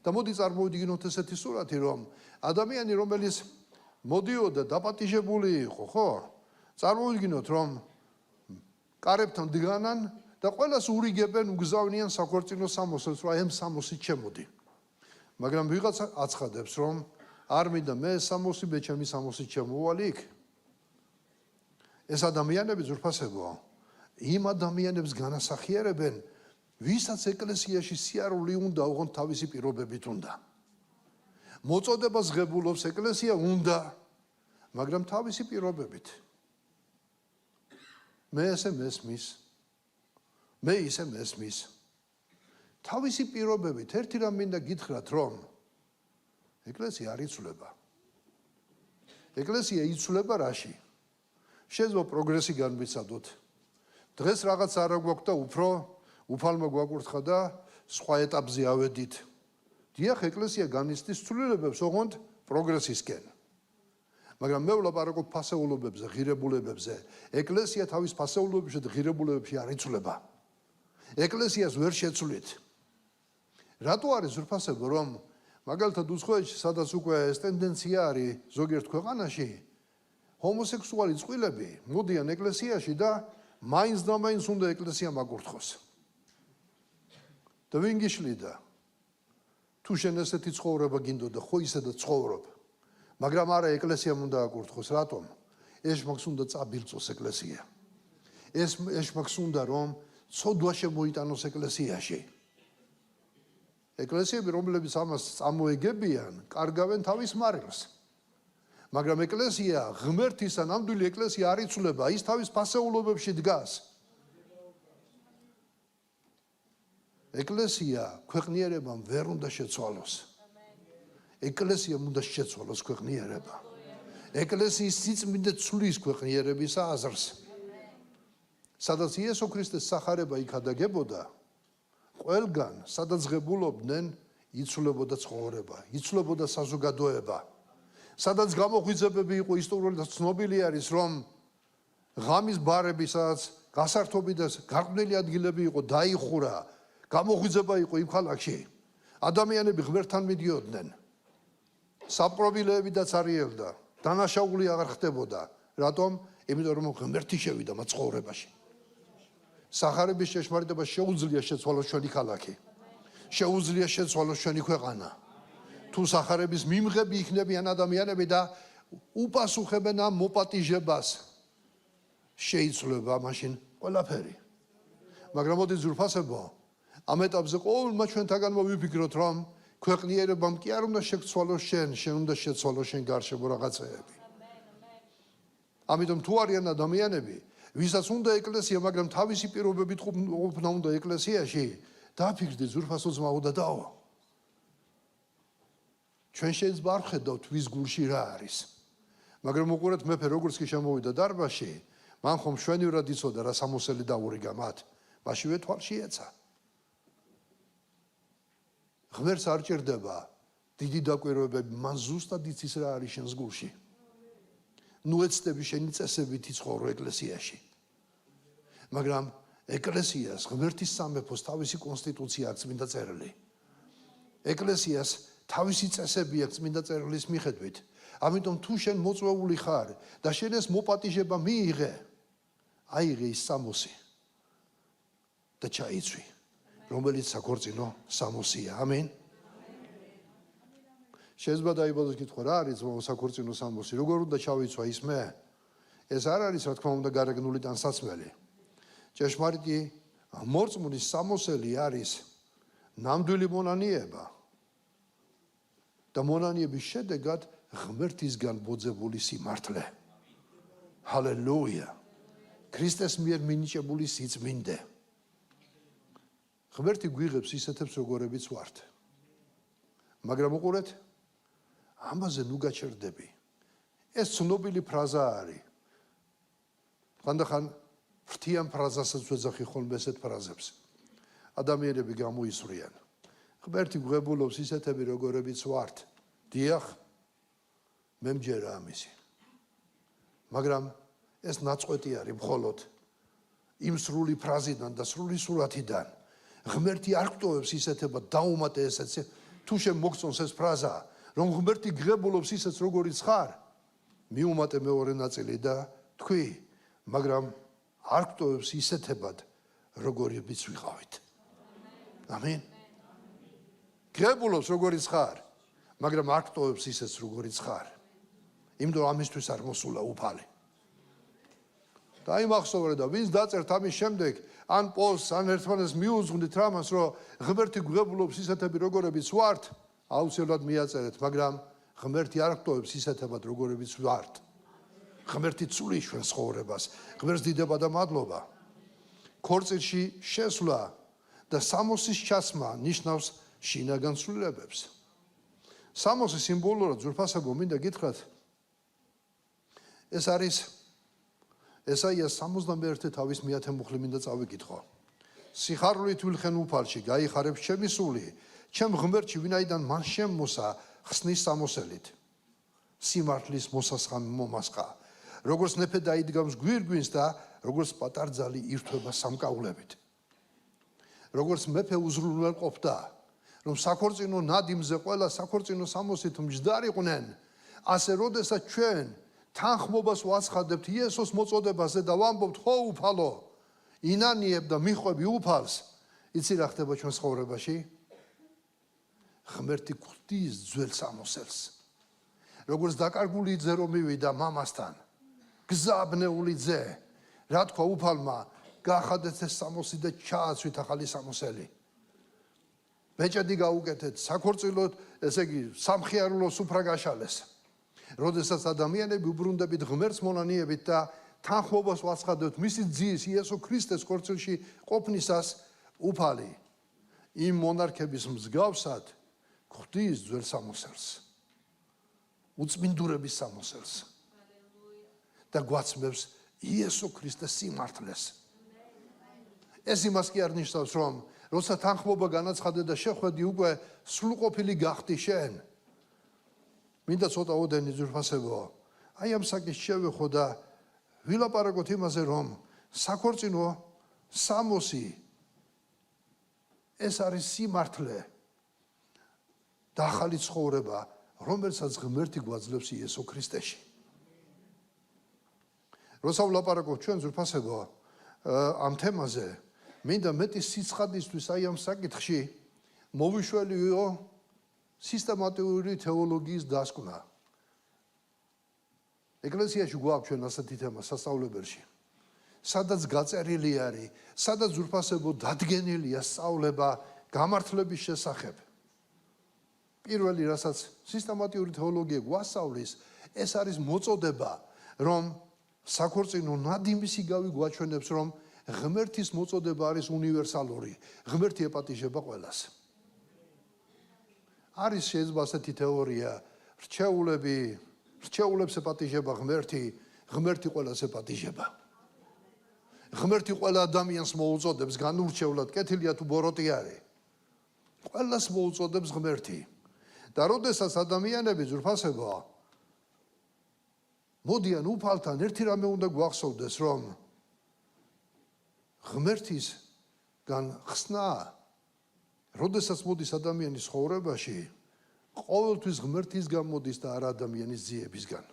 და მოდი წარმოვიდგინოთ ესეთი სურათი, რომ ადამიანი, რომელიც მოდიოდა დაპატიჟებული იყო, ხო? წარმოვიდგინოთ, რომ კარებთან დგანან და ყველას ურიგებენ, უგზავნიან საქორწინო სამოსელს, რომ აი ამ სამოსით შემოდი. მაგრამ ვიღაცა აცხადებს, რომ არ მინდა მე სამოსი, მე ჩემი სამოსით შემოვალი იქ. ეს ადამიანები ძვირფასებოა. იმ ადამიანებს განასახიერებენ, ვისაც ეკლესიაში სიარული უნდა უღონ თავისი პირობებით უნდა. მოწოდებას ღებულობს ეკლესია უნდა, მაგრამ თავისი პირობებით. მე ესე მესმის. მე ისე მესმის. თავისი პირობებით ერთი რამ მინდა გითხრათ, რომ ეკლესია არ იცვლება. ეკლესია იცვლება რაში? შეიძლება პროგრესი განვიცადოთ. დღეს რაღაც არ გვაქვს და უფრო უფალმა გვაკურთხა და სხვა ეტაპზე ავედით. დიახ, ეკლესია განიცდის ცვლილებებს ოღონდ პროგრესისკენ. მაგრამ მე ვლაპარაკობ ფასეულობებზე, ღირებულებებზე. ეკლესია თავის ფასეულობებში და ღირებულებებში არ იცვლება. ეკლესიას ვერ შეცვლით. რატო არის ზრფასებო, რომ მაგალითად უცხოეთში, სადაც უკვე ეს ტენდენცია არის ზოგიერთ ქვეყანაში, ჰომოსექსუალი წყვილები მოდიან ეკლესიაში და მაინც და მაინც უნდა ეკლესია მაგურთხოს. და ვინ გიშლიდა? თუ შენ ესეთი ცხოვრება გინდოდა, ხო ისედაც ცხოვრობ. მაგრამ არა ეკლესიამ უნდა აკურთხოს, რატომ? ეშმაკს უნდა წაბილწოს ეკლესია. ეშმაკს უნდა რომ ცოდვა შემოიტანოს ეკლესიაში. ეკლესიები, რომლებიც ამას წამოეგებიან, კარგავენ თავის მარილს. მაგრამ ეკლესია, ღმერთისა ნამდვილი ეკლესია არ იცვლება, ის თავის ფასეულობებში დგას. ეკლესია ქვეყნიერებამ ვერ უნდა შეცვალოს. ეკლესიამ უნდა შეცვალოს ქვეყნიერება. ეკლესიის სიწმინდე ცვლის ქვეყნიერების აზრს. სადაც იესო ქრისტეს სახარება იქადაგებოდა, ყველგან, სადაც ღებულობდნენ, იცვლებოდა ცხოვრება, იცვლებოდა საზოგადოება. სადაც გამოღვიძებები იყო ისტორიული და ცნობილი არის, რომ ღამის ბარები, სადაც გასართობი და გარყვნილი ადგილები იყო, დაიხურა, გამოღვიძება იყო იმ ქალაქში. ადამიანები ღმერთთან მიდიოდნენ. საპყრობილეებიდაც არიელდა, დანაშაული აღარ ხდებოდა. რატომ? იმიტომ რომ ღმერთი შევიდა მათ ცხოვრებაში. სახარების შეშმარიტება შეუძლია შეცვალოს ჩვენი ქალაქი. შეუძლია შეცვალოს ჩვენი ქვეყანა. თუ სახარების მიმღები იქნებიან ადამიანები და უპასუხებენ ამ მოპატიჟებას, შეიცვლება მაშინ ყველაფერი. მაგრამ მოდი ძვირფასებო, ამ ეტაპზე ყოველმა ჩვენთაგანმა ვიფიქროთ, რომ ქვეყნიერებამ კი არ უნდა შეცვალოს შენ უნდა შეცვალოს შენ გარშემო რაღაცეები. ამიტომ თუ არიან ადამიანები, ვისაც უნდა ეკლესია, მაგრამ თავისი პირობებით ყოფნა უნდა ეკლესიაში, დაფიქრდით ზურფასო ძმაო და დაო. ჩვენ შეიძლება არ ვხედავთ ვის გულში რა არის. მაგრამ უყურეთ მეფე როგორც კი შემოვიდა დარბაზში, მან ხომ მშვენივრად იცოდა რა სამოსელი დაურიგა მათ. მაშინვე თვალში ეცა. ღმერთს არ ჭირდება დიდი დაკვირვებები, მან ზუსტად იცის რა არის შენს გულში. ნუ ეცდები შენი წესებით იცხოვრო ეკლესიაში. მაგრამ ეკლესიას, ღმერთის სამეფოს თავისი კონსტიტუცია აქვს წმინდა წერილი. ეკლესიას თავისი წესები აქვს წმინდა წერილის მიხედვით. ამიტომ თუ შენ მოწვეული ხარ და შენ ეს მოპატიჟება მიიღე, აიღე ის სამოსი და ჩაიცვი, რომელიც საქორწინო სამოსია. ამინ. შეიძლება დაიბადოს კითხვა, რა არის საქორწინო სამოსი, როგორ უნდა ჩავიცვა ის მე? ეს არ არის, რა თქმა უნდა, გარეგნული ტანსაცმელი. ჭეშმარიტი მორწმუნის სამოსელი არის ნამდვილი მონანიება და მონანიების შედეგად ღმერთისგან ბოძებული სიმართლე. ჰალელუია. ქრისტეს მიერ მინიჭებული სიწმინდე. ღმერთი გვიღებს ისეთებს, როგორებიც ვართ. მაგრამ უყურეთ, ამაზე ნუ გაჩერდები. ეს ცნობილი ფრაზა არის. ხანდახან ფრთიან ფრაზასაც ვეძახი ხოლმე ესეთ ფრაზებს. ადამიანები გამოისვრიან. ღმერთი გვღებულობს ისეთები, როგორებიც ვართ. დიახ, მე მჯერა ამისი. მაგრამ ეს ნაწყვეტი არის მხოლოდ იმ სრული ფრაზიდან და სრული სურათიდან. ღმერთი არ გტოვებს ისეთებად დაუმატე ესეც თუ შემოგწონს ეს ფრაზა, რომ ღმერთი გღებულობს ისეთს, როგორიც ხარ, მიუმატე მეორე ნაწილი და თქვი, მაგრამ არ გტოვებს ისეთებად, როგორებიც ვიყავით. ამინ. გღებულობს როგორიც ხარ, მაგრამ არ გტოვებს ისეთს, როგორიც ხარ. იმიტომ ამისთვის არ მოსულა უფალი. დაიმახსოვრე და ვინც დაწერთ ამის შემდეგ, ან პოსტს, ან ერთმანეთს მიუძღვნით რამას, რომ ღმერთი გვღებულობს ისეთები, როგორებიც ვართ, აუცილებლად მიაწერეთ, მაგრამ ღმერთი არ გტოვებს ისეთებად, როგორებიც ვართ. ღმერთი ცulis ჩვენ ცხოვრებას, ღმერთს დიდება და მადლობა. ქორწილში შესვლა და სამოსის ჩასმა ნიშნავს შინაგან ცვლილებებს. სამოსი სიმბოლურად ძვირფასებო მინდა გითხრათ, ეს არის ესაიას 61 თავის 100 მუხლი მინდა წავიკითხო. სიხარულით ვილხენ უფალში, გაიხარებს ჩემი სული, ჩემ ღმერთში, ვინაიდან მან შემოსა ხსნის სამოსელით. სიმართლის მოსასხამი მომასყა, როგორც ნეფე დაიდგამს გვირგვინს და როგორც პატარძალი ირთვება სამკაულებით. როგორც მეფე უზრუნველყოფდა, რომ საქორწინო ნადიმზე ყველა საქორწინო სამოსით მჯდარიყვნენ, ასე როდესაც ჩვენ თანხმობას ვაცხადებთ იესოს მოწოდებაზე და ვამბობთ, ხო უფალო, ინანიებ და მიხვევი უფალს, იცი რა ხდება ჩვენ ცხოვრებაში? ღმერთი გვხდის ძველ სამოსელს. როგორც დაკარგული ძე რომ მივიდა მამასთან, გზაბნეული ძე, რა თქვა უფალმა, გაახადეთ ეს სამოსი და ჩააცვით ახალი სამოსელი. ბეჭედი გაუკეთეთ, საქორწილოდ, ესე იგი, სამხიარულო სუფრა გაშალეს. როდესაც ადამიანები უბრუნდებით ღმერთს მონანიებით და თანხმობას ვაცხადებთ მისი ძის იესო ქრისტეს ქორწილში ყოფნისას, უფალი იმ მონარქების მსგავსად გვხდის ძველ სამოსელს, უწმინდურების სამოსელს და გვაცმევს იესო ქრისტეს სიმართლეს. ეს იმას კი არ ნიშნავს, რომ როცა თანხმობა განაცხადე და შეხვედი უკვე სრულყოფილი გახდი შენ. მინდა ცოტა ოდენი ძვირფასებო, აი ამ საკითხს შევეხო და ვილაპარაკოთ იმაზე, რომ საქორწინო სამოსი ეს არის სიმართლე და ახალი ცხოვრება, რომელსაც ღმერთი გვაძლევს იესო ქრისტეში. როცა ვლაპარაკობ ჩვენ ძვირფასებო ამ თემაზე, მინდა მეტი სიცხადისთვის აი ამ საკითხში მოვიშველიო სისტემატიური თეოლოგიის დასკვნა. ეკლესიაში გვაქვს ჩვენ ასეთი თემა სასწავლებელში. სადაც გაწერილი არის, სადაც ძვირფასებო დადგენილია სწავლება გამართლების შესახებ. პირველი, რასაც სისტემატიური თეოლოგია გვასწავლის, ეს არის მოწოდება, რომ საქორწინო ნადიმის იგავი გვაჩვენებს, რომ ღმერთის მოწოდება არის უნივერსალური, ღმერთი ეპატიჟება ყველას. არის შეიძლება ასეთი თეორია, რჩეულებს ეპატიჟება ღმერთი, ღმერთი ყველას ეპატიჟება. ღმერთი ყველა ადამიანს მოუწოდებს განურჩევლად, კეთილია თუ ბოროტი არის. ყველას მოუწოდებს ღმერთი. და როდესაც ადამიანები ძვირფასებო მოდიან უფალთან, ერთი რამე უნდა გვახსოვდეს, რომ ღმერთისგან ხსნა, როდესაც მოდის ადამიანის ცხოვრებაში, ყოველთვის ღმერთისგან მოდის და არა ადამიანის ძიებისგან.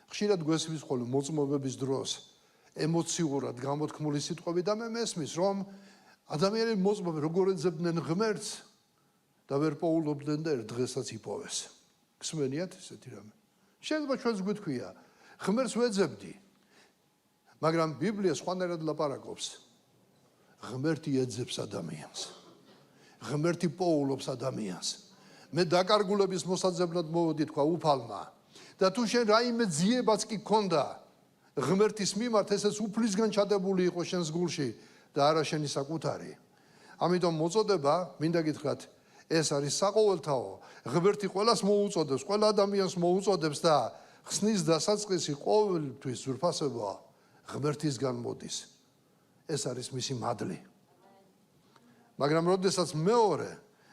ხშირად გვესმის ხოლმე მოწმობების დროს ემოციურად გამოთქმული სიტყვები და მე მესმის, რომ ადამიანები მოწმობენ როგორ ეძებდნენ ღმერთს და ვერ პოულობდნენ და ერთ დღესაც იპოვეს. გსმენიათ ესეთი რამე? შეიძლება ჩვენს გვითქვია, ღმერთს ვეძებდი, მაგრამ ბიბლია სხვანაირად ლაპარაკობს. ღმერთი ეძებს ადამიანს. ღმერთი პოულობს ადამიანს. მე დაკარგულების მოსაძებლად მოვედი თქვა უფალმა და თუ შენ რაიმე ძიებაც კი გქონდა, ღმერთის მიმართ ესეც უფლისგან ჩადებული იყო შენს გულში და არა შენი საკუთარი. ამიტომ მოწოდება, მინდა გითხრათ, ეს არის საყოველთაო. ღმერთი ყველას მოუწოდებს, ყველა ადამიანს მოუწოდებს და ხსნის დასაწყისი ყოველთვის ზურფასებაა ღმერთისგან მოდის. ეს არის მისი მადლი. მაგრამ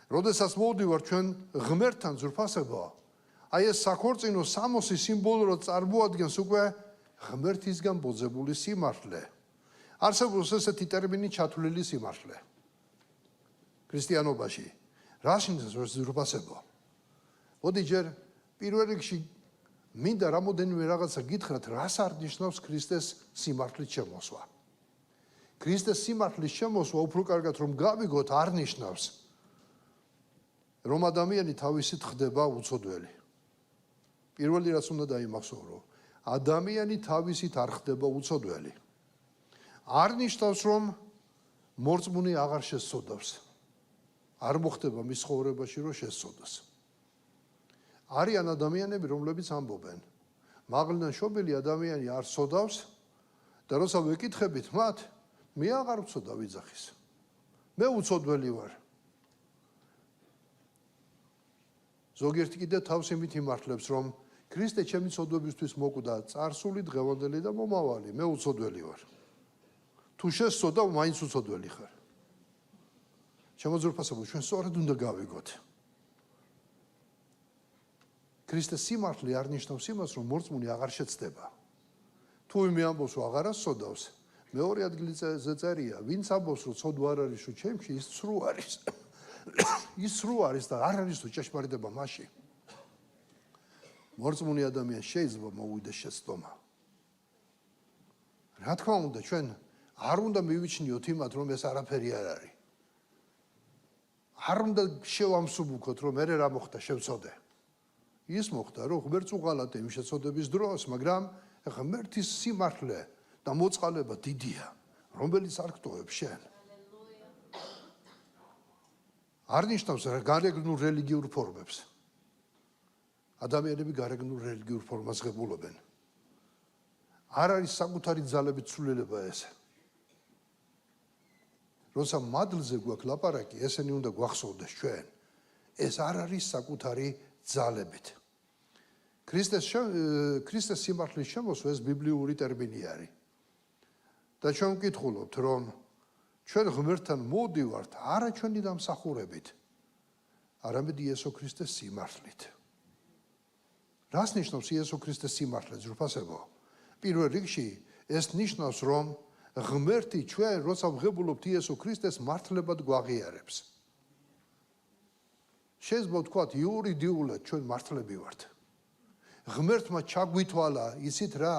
როდესაც მოვდივარ ჩვენ ღმერთთან ზურფასებაა, აი ეს საქორწინო სამოსი სიმბოლურად წარმოადგენს უკვე ღმერთისგან ბოძებული სიმართლე. არსებობს ესეთი ტერმინი ჩათვლილი სიმართლე. ქრისტიანობაში რას ნიშნავს ზურფასება? მოდი ჯერ პირველ რიგში მინდა რამოდენიმე რაღაცა გითხრათ, რას არნიშნავს ქრისტეს სიმართლის შემოსვა. ქრისტეს სიმართლის შემოსვა უფრო კარგად რომ გავიგოთ, არ ნიშნავს რომ ადამიანი თავისით ხდება უცოდველი. პირველი რაც უნდა დაიმახსოვრო, რომ ადამიანი თავისით არ ხდება უცოდველი. არ ნიშნავს რომ მორწმუნე აღარ შესწოდავს. არ მოხდება მის ცხოვრებაში რომ შესწოდოს. არიან ადამიანები, რომლებიც ამბობენ, მაღლიდან შობილი ადამიანი არ სწოდავს და როცა ვეკითხებით მათ, მე აღარ ვწოდა ვიძახის. მე უცოდველი ვარ. ზოგიერთი კიდე თავს იმით იმართლებს, რომ ქრისტე ჩემი ცოდვებისთვის მოკვდა წარსული, დღევანდელი და მომავალი, მე უცოდველი ვარ. თუ შესწოდავ, მაინც უცოდველი ხარ. შემოძურფასებო, ჩვენ სწორედ უნდა გავიგოთ. ქრისტეს სიმართლე არ ნიშნავს იმას, რომ მორწმუნე აღარ შეცდება. თუ იმე ამბობს, რომ აღარ ასწოდავს, მეორე ადგილზე წერია, ვინც ამბობს, რომ ცოდვა არ არის, რომ ჩემში ის ცრუ არის. ის ცრუ არის და არ არის თუ ჭეშმარიტება მასში. მორწმუნე ადამიანს შეიძლება მოვიდეს შეცდომა. რა თქმა უნდა, ჩვენ არ უნდა მივიჩნიოთ იმათ, რომ ეს არაფერი არ არის. არ უნდა შევამსუბუქოთ, რომ მე რა მოხდა, შევწოდე. ის მოხდა, რომ ღმერთს უღალატე იმ შეცოდების დროს, მაგრამ ღმერთის სიმართლე და მოწყალება დიდია, რომელიც არ გტოვებს შენ. არ ნიშნავს გარეგნულ რელიგიურ ფორმებს. ადამიანები გარეგნულ რელიგიურ ფორმას ღებულობენ. არ არის საკუთარი ძალებით ცვლილება ეს. როცა მადლზე გვაქვს ლაპარაკი, ესენი უნდა გვახსოვდეს ჩვენ. ეს არ არის საკუთარი ძალებით. ქრისტეს სიმართლის შემოსვა ეს ბიბლიური ტერმინი არის. და ჩვენ ვკითხულობთ, რომ ჩვენ ღმერთთან მოვდივართ არა ჩვენი დამსახურებით, არამედ იესო ქრისტეს სიმართლით. რას ნიშნავს იესო ქრისტეს სიმართლე, ზრფასებო? პირველ რიგში ეს ნიშნავს, რომ ღმერთი ჩვენ როცა ვღებულობთ იესო ქრისტეს მართლებად გვაღიარებს. შეიძლება ვთქვათ, იურიდიულად ჩვენ მართლები ვართ. ღმერთმა ჩაგვითვალა, იცით რა,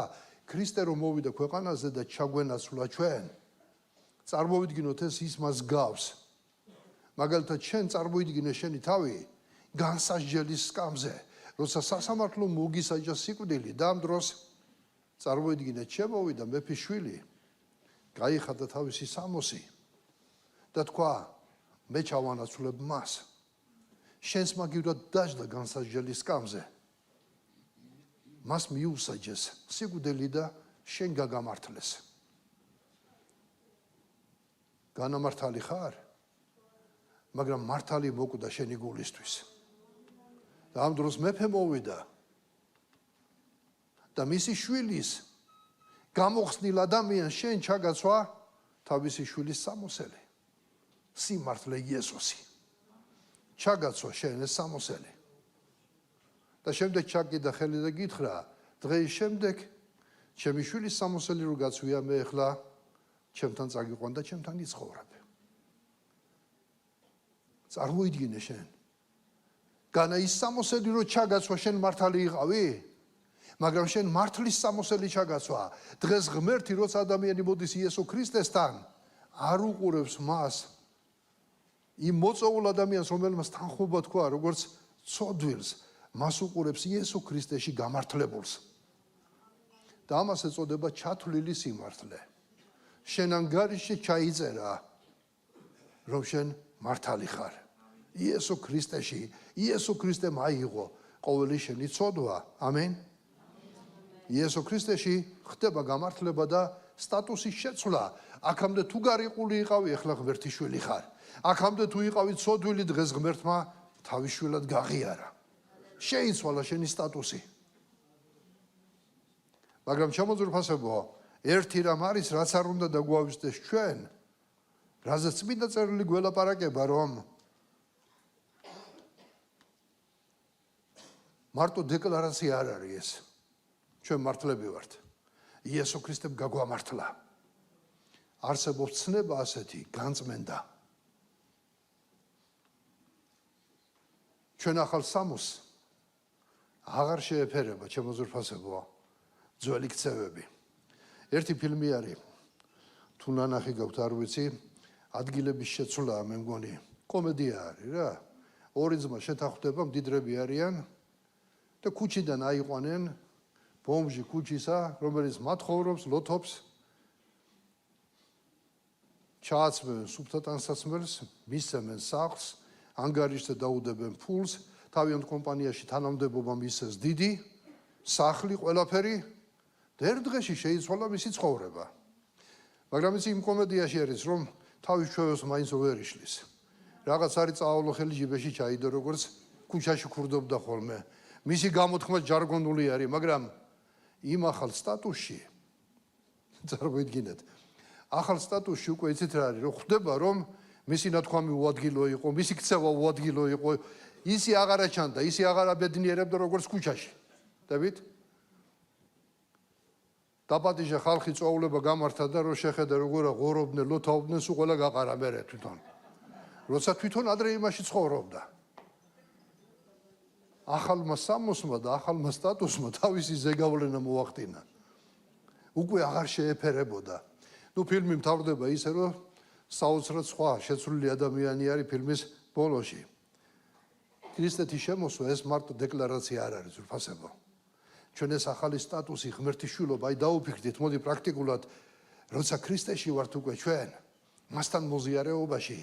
ქრისტე რომ მოვიდა ქვეყანაზე და ჩაგვენაცვლა ჩვენ. წარმოვიდგინოთ ეს ის მას გავს. მაგალითად, შენ წარმოიდგინე შენი თავი განსასჯელის სკამზე, როცა სასამართლო მოგისაჯა სიკვდილი და ამ დროს წარმოიდგინე, შემოვიდა მეფის შვილი, გაიხადა თავისი სამოსი და თქვა, მე ჩავანაცვლებ მას. შენს მაგივრად დაждდა განსასჯელის სკამზე. მას მიუსაჯეს სიკვდილი და შენ გაგამართლეს. განამართალი ხარ, მაგრამ მართალი მოკვდა შენი გულისთვის. და ამ დროს მეფე მოვიდა და მისი შვილის გამოხსნილ ადამიანს შენ ჩაგაცვა თავისი შვილის სამოსელი. სიმართლე იესოსი. ჩაგაცვა შენ ეს სამოსელი. და შემდეგ ჩაგკიდა ხელი და გითხრა, დღეის შემდეგ ჩემი შვილის სამოსელი რო გაცვია, მე ახლა ჩემთან წაგიყვან და ჩემთან იცხოვრებ. წარმოიდგინე შენ. განა ის სამოსელი რო ჩაგაცვა, შენ მართალი იყავი? მაგრამ შენ მართლის სამოსელი ჩაგაცვა. დღეს ღმერთი როცა ადამიანი მოდის იესო ქრისტესთან, არ უყურებს მას იმ მოწოულ ადამიანს, რომელმაც თანხმობა თქვა, როგორც ცოდვილს, მას უყურებს იესო ქრისტეში გამართლებულს. და ამას ეწოდება ჩათვლილი სიმართლე. შენ ანგარიში ჩაიწერა, რომ შენ მართალი ხარ. იესო ქრისტეში, იესო ქრისტემ აიღო ყოველი შენი ცოდვა. ამენ. იესო ქრისტეში ხდება გამართლება და სტატუსის შეცვლა. აქამდე თუ გარიყული იყავი, ახლა ღმერთის შვილი ხარ. აქამდე თუ იყავი ცოდვილი, დღეს ღმერთმა თავის შვილად გაღიარა. შეიცვალა შენი სტატუსი. მაგრამ ჩამოძვრფასებო, ერთი რამ არის, რაც არ უნდა დაგვავიწყდეს ჩვენ, რაზეც წმინდა წერილი გველაპარაკება, რომ მარტო დეკლარაცია არ არის ეს. ჩვენ მართლები ვართ. იესო ქრისტემ გაგვამართლა. არსებობს ცნება ასეთი, განწმენდა. ჩვენ ახალ სამოს აღარ შეეფერება, ჩემოძვრფასებო, ძველი ქცევები. ერთი ფილმი არის, თუ ნანახი გაქვთ არ ვიცი, ადგილების შეცვლაა, მე მგონი, კომედია არის რა. ორი ძმა შეთანხმდება, მდიდრები არიან და ქუჩიდან აიყვანენ ბომჟი ქუჩისა, რომელიც მათხოვრობს, ლოთობს, ჩააცმევენ სუფთა ტანსაცმელს, მისცემენ სახლს, ანგარიშზე დაუდებენ ფულს, თავიანთ კომპანიაში თანამდებობა მისცეს დიდი, სახლი, ყველაფერი და ერთ დღეში შეიცვალა მისი ცხოვრება. მაგრამ ის იმ კომედიაში არის, რომ თავის ჩვევებს მაინც ვერ იშლის. რაღაც არის წაავლო ხელი ჯიბეში ჩაიდო, როგორც ქუჩაში ქურდობდა ხოლმე. მისი გამოთქმა ჯარგონული არის, მაგრამ იმ ახალ სტატუსში წარმოიდგინეთ. ახალ სტატუსში უკვე იცით რა არის, რომ ხვდება, რომ მისი ნათქვამი უადგილო იყო, მისი ქცევა უადგილო იყო, ისი აღარა ჩანდა, ისი აღარა ბედნიერებდა როგორც ქუჩაში. დებით? დაპატიჟე ხალხი წვეულება გამართა და რო შეხედა როგორ ღორობდნენ, ლოთავდნენ, სულ ყველა გაყარა მერე თვითონ. როცა თვითონ ადრე იმაში ცხოვრობდა. ახალმა სამოსმა და ახალმა სტატუსმა თავისი ზეგავლენა მოახდინა. უკვე აღარ შეეფერებოდა. ნუ ფილმი მთავრდება ისე, რომ საოცრად სხვა შეცვლილი ადამიანი არის ფილმის ბოლოში. ქრისტეთის შემოსვა ეს მარტო დეკლარაცია არ არის, ზურფასებო. ჩვენ ეს ახალი სტატუსი, ღმერთის შვილობა, აი დაუფიქრდით, მოდი პრაქტიკულად, როცა ქრისტეში ვართ უკვე ჩვენ, მასთან მოზიარეობაში,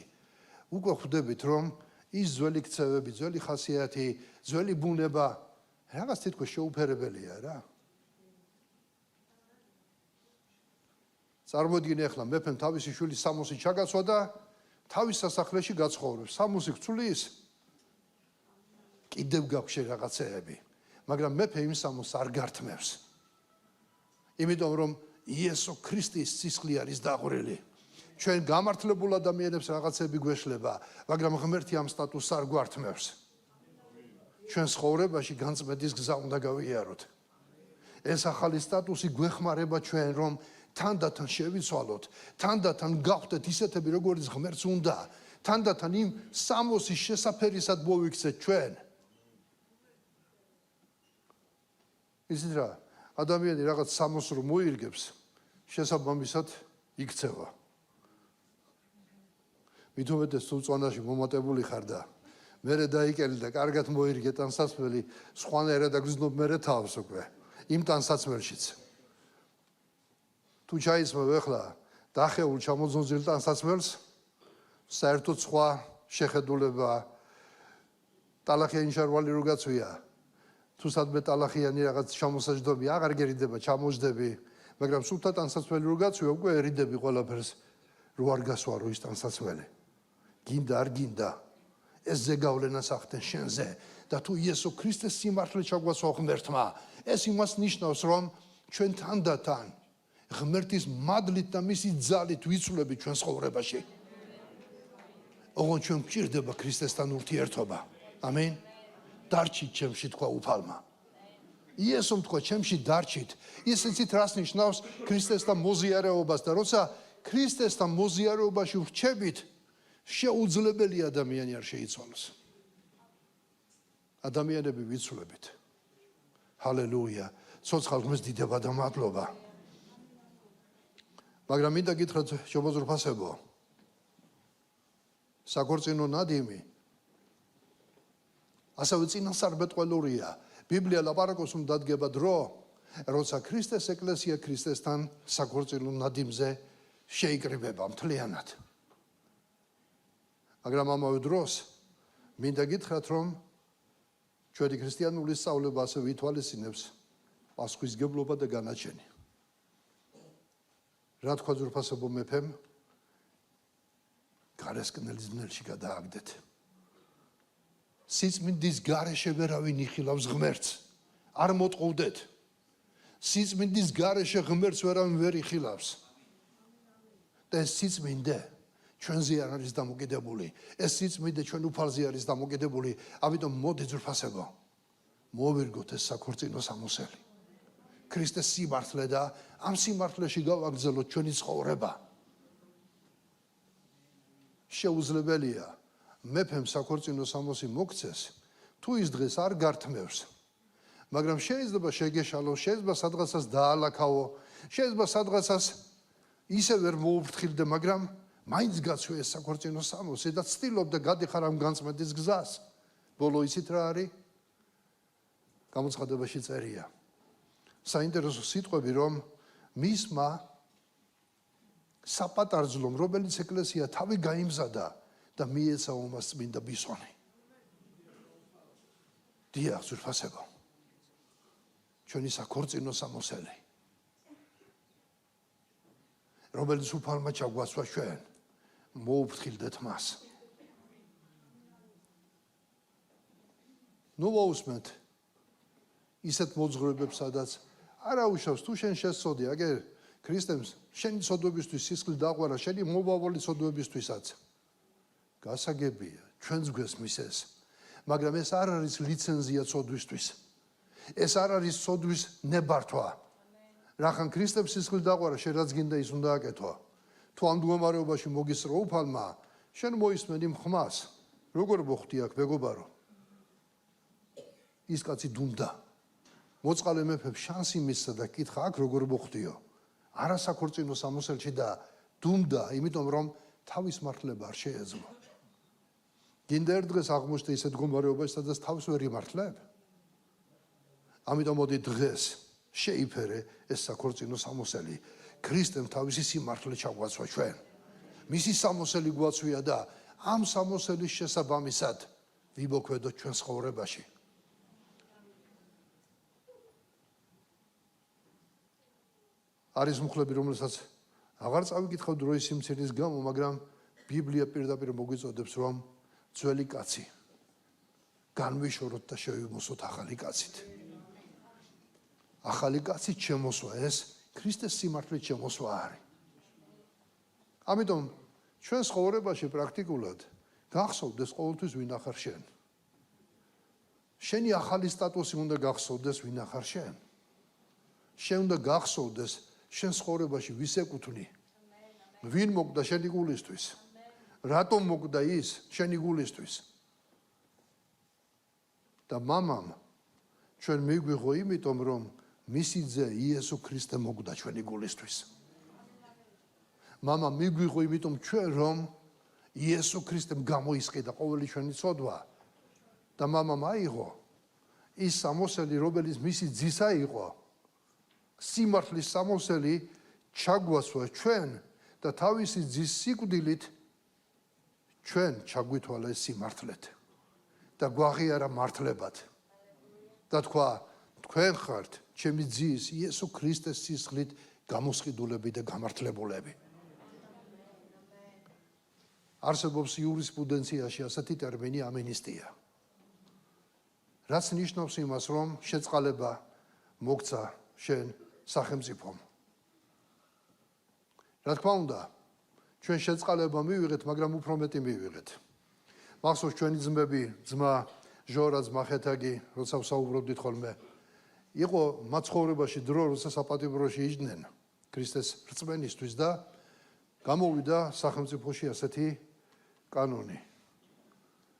უკვე ხვდებით, რომ ის ძველი ქცევები, ძველი ხასიათი, ძველი ბუნება, რაღაც თითქოს შეუფერებელია რა. წარმოიდგინე ახლა მეფემ თავისი შვილი სამოსი ჩაგაცვა და თავის სასახლეში გაცხოვრებს. სამოსი გწulis, კიდევ გაქვშე რაღაცეები. მაგრამ მეფე იმ სამოს არ გართმევს. იმიტომ რომ იესო ქრისტის სისხლი არის დაყრილი. ჩვენ გამართლებულ ადამიანებს რაღაცები გვეშლება, მაგრამ ღმერთი ამ სტატუსს არ გვართმევს. ჩვენ ცხოვრებაში განწმენდის გზა უნდა გავიაროთ. ეს ახალი სტატუსი გვეხმარება ჩვენ, რომ თანდათან შევიცვალოთ, თანდათან გავხდეთ ისეთები, როგორც ღმერთს უნდა, თანდათან იმ სამოსის შესაფერისად მოვიქცეთ ჩვენ. იცით რა, ადამიანი რაღაც სამოს რომ მოირგებს, შესაბამისად იქცევა. მithumetes თუ წვანაში მომატებული ხარ და მერე დაიკელი და კარგად მოირგე ტანსაცმელი, სხვანაირად აგზნობ მერე თავს უკვე, იმ ტანსაცმელშიც. თუ ჩაისმევ ახლა დახეულ ჩამოძონძილ ტანსაცმელს, საერთოდ სხვა შეხედულება, ტალახიანი შარვალი რო გაწვია, თუ სადმე ტალახიანი რაღაც ჩამოსაჯდომი აღარ გერიდება, ჩამოждები, მაგრამ სუფთა ტანსაცმელი რო გაწვია, უკვე ერიდები ყველაფერს, რო არ გასვარო ის ტანსაცმელი. გინდა არ გინდა, ეს ზეგავლენას ახდენ შენზე და თუ იესო ქრისტეს სიმართლე ჩაგვაცვა ღმერთმა, ეს იმას ნიშნავს, რომ ჩვენ თანდათან ღმერთის მადლით და მისი ძალით ვიცვლებით ჩვენ ცხოვრებაში. ოღონდ ჩვენ გვჭირდება ქრისტესთან ურთიერთობა. ამენ. დარჩით ჩემში თქვა უფალმა. იესომ თქვა ჩემში დარჩით. ის იცით რას ნიშნავს ქრისტესთან მოზიარეობას და როცა ქრისტესთან მოზიარეობაში ვრჩებით, შეუძლებელი ადამიანი არ შეიცვალოს. ადამიანები ვიცვლებით. ჰალელუია. ცოცხალ ღმერთს დიდება და მადლობა. მაგრამ მინდა გითხრათ, შემოძვრფასებო, საქორწინო ნადიმი ასევე წინასწარმეტყველურია. ბიბლია ლაპარაკობს დადგება დრო, როცა ქრისტეს ეკლესია ქრისტესთან საქორწინო ნადიმზე შეიკრიბება მთლიანად. მაგრამ ამავე დროს მინდა გითხრათ, რომ ჩვენი ქრისტიანული სწავლება ასევე ითვალისწინებს პასუხისგებლობა და განაჩენი. რა თქვა ძვირფასებო მეფემ? გარესკნელის ძნელში გადააგდეთ. სიწმინდის გარეშე ვერავინ იხილავს ღმერთს. არ მოტყუდეთ. სიწმინდის გარეშე ღმერთს ვერავინ ვერ იხილავს. და ეს სიწმინდე ჩვენზე არ არის დამოკიდებული. ეს სიწმინდე ჩვენ უფალზე არის დამოკიდებული. ამიტომ მოდი ძვირფასებო, მოვირგოთ ეს საქორწინო სამოსელი. ქრისტეს სიმართლე და ამ სიმართლეში გავაგრძელოთ ჩვენი ცხოვრება. შეუძლებელია მეფემ საქორწინო სამოსი მოგცეს, თუ ის დღეს არ გართმევს. მაგრამ შეიძლება შეგეშალო, შეიძლება სადღაცას დაალაქაო, შეიძლება სადღაცას ისე ვერ მოუფრთხილდე, მაგრამ მაინც გაცვე ეს საქორწინო სამოსი და ცდილობდა გადიხარ ამ განწმენდის გზას. ბოლო იცით რა არის? გამოცხადებაში წერია. საინტერესო სიტყვები, რომ მისმა საპატარძლომ, რომელიც ეკლესია თავი გაიმზადა და მიეცა ომას წმინდა ბისონი. დიახ, ძვირფასებო, ჩვენი საქორწინო სამოსელი, რომელიც უფალმა ჩაგვასვა ჩვენ, მოუფრთხილდეთ მას. ნუ მოусმენთ ისეთ მოძღვრებებს, სადაც არა უშავს, თუ შენ შესწოდი, აგერ ქრისტემს შენი ცოდვებისთვის სისხლი დაყვარა, შენი მომავალი ცოდვებისთვისაც. გასაგებია, ჩვენს გვესმის ეს, მაგრამ ეს არ არის ლიცენზია ცოდვისთვის. ეს არ არის ცოდვის ნებართვა. რახან ქრისტემს სისხლი დაყვარა, შენ რაც გინდა ის უნდა აკეთო. თუ ამ მდგომარეობაში მოგისწრო უფალმა, შენ მოისმენ იმ ხმას. როგორ მოხდი აქ, მეგობარო? ის კაცი დუმდა. მოწყალე მეფემ შანსი მისცა და კითხა, აქ როგორ მოხდიო? არა საქორწინო სამოსელში და დუმდა, იმიტომ რომ თავის მართლება არ შეეძლო. გინდა ერთ დღეს აღმოჩნდა ისეთ მდგომარეობაში, სადაც თავს ვერ იმართლებ? ამიტომ მოდი დღეს შეიფერე ეს საქორწინო სამოსელი. ქრისტემ თავისი სიმართლე ჩაგვაცვა ჩვენ. მისი სამოსელი გვაცვია და ამ სამოსელის შესაბამისად ვიმოქმედოთ ჩვენ ცხოვრებაში. არის მუხლები, რომელსაც აღარ წავიკითხავ დროის სიმცირის გამო, მაგრამ ბიბლია პირდაპირ მოგვიწოდებს, რომ ძველი კაცი განვიშოროთ და შევიმოსოთ ახალი კაცით. ახალი კაცით შემოსვა ეს ქრისტეს სიმართლით შემოსვა არის. ამიტომ ჩვენ ცხოვრებაში პრაქტიკულად გახსოვდეს ყოველთვის ვინ ახარ შენ. შენი ახალი სტატუსი უნდა გახსოვდეს ვინ ახარ შენ. შენ უნდა გახსოვდეს შენ ცხოვრებაში ვის ეკუთვნი. ვინ მოგდა შენი გულისთვის? რატომ მოგდა ის შენი გულისთვის? და მამამ ჩვენ მიგვიღო იმიტომ, რომ მისი ძე იესო ქრისტე მოგდა ჩვენი გულისთვის. მამა მიგვიღო იმიტომ ჩვენ, რომ იესო ქრისტემ გამოისყიდა ყოველი ჩვენი ცოდვა და მამამ აიღო ის სამოსელი, რომელიც მისი ძისა იყო, სიმართლის სამოსელი ჩაგვასვა ჩვენ და თავისი ძის სიკვდილით ჩვენ ჩაგვითვალა ეს სიმართლეთ და გვაღიარა მართლებად და თქვა, თქვენ ხართ ჩემი ძის იესო ქრისტეს სისხლით გამოსყიდულები და გამართლებულები. არსებობს იურისპრუდენციაში ასეთი ტერმინი ამინისტია, რაც ნიშნავს იმას, რომ შეწყალება მოგცა შენ სახელმწიფომ. რა თქმა უნდა, ჩვენ შეწყალება მივიღეთ, მაგრამ უფრო მეტი მივიღეთ. მახსოვს ჩვენი ძმები, ძმა ჟორა, ძმა ხეთაგი, როცა ვსაუბრობდით ხოლმე, იყო მაცხოვრებაში დრო, როცა საპატიმროში იჯდნენ ქრისტეს რწმენისთვის და გამოვიდა სახელმწიფოში ასეთი კანონი,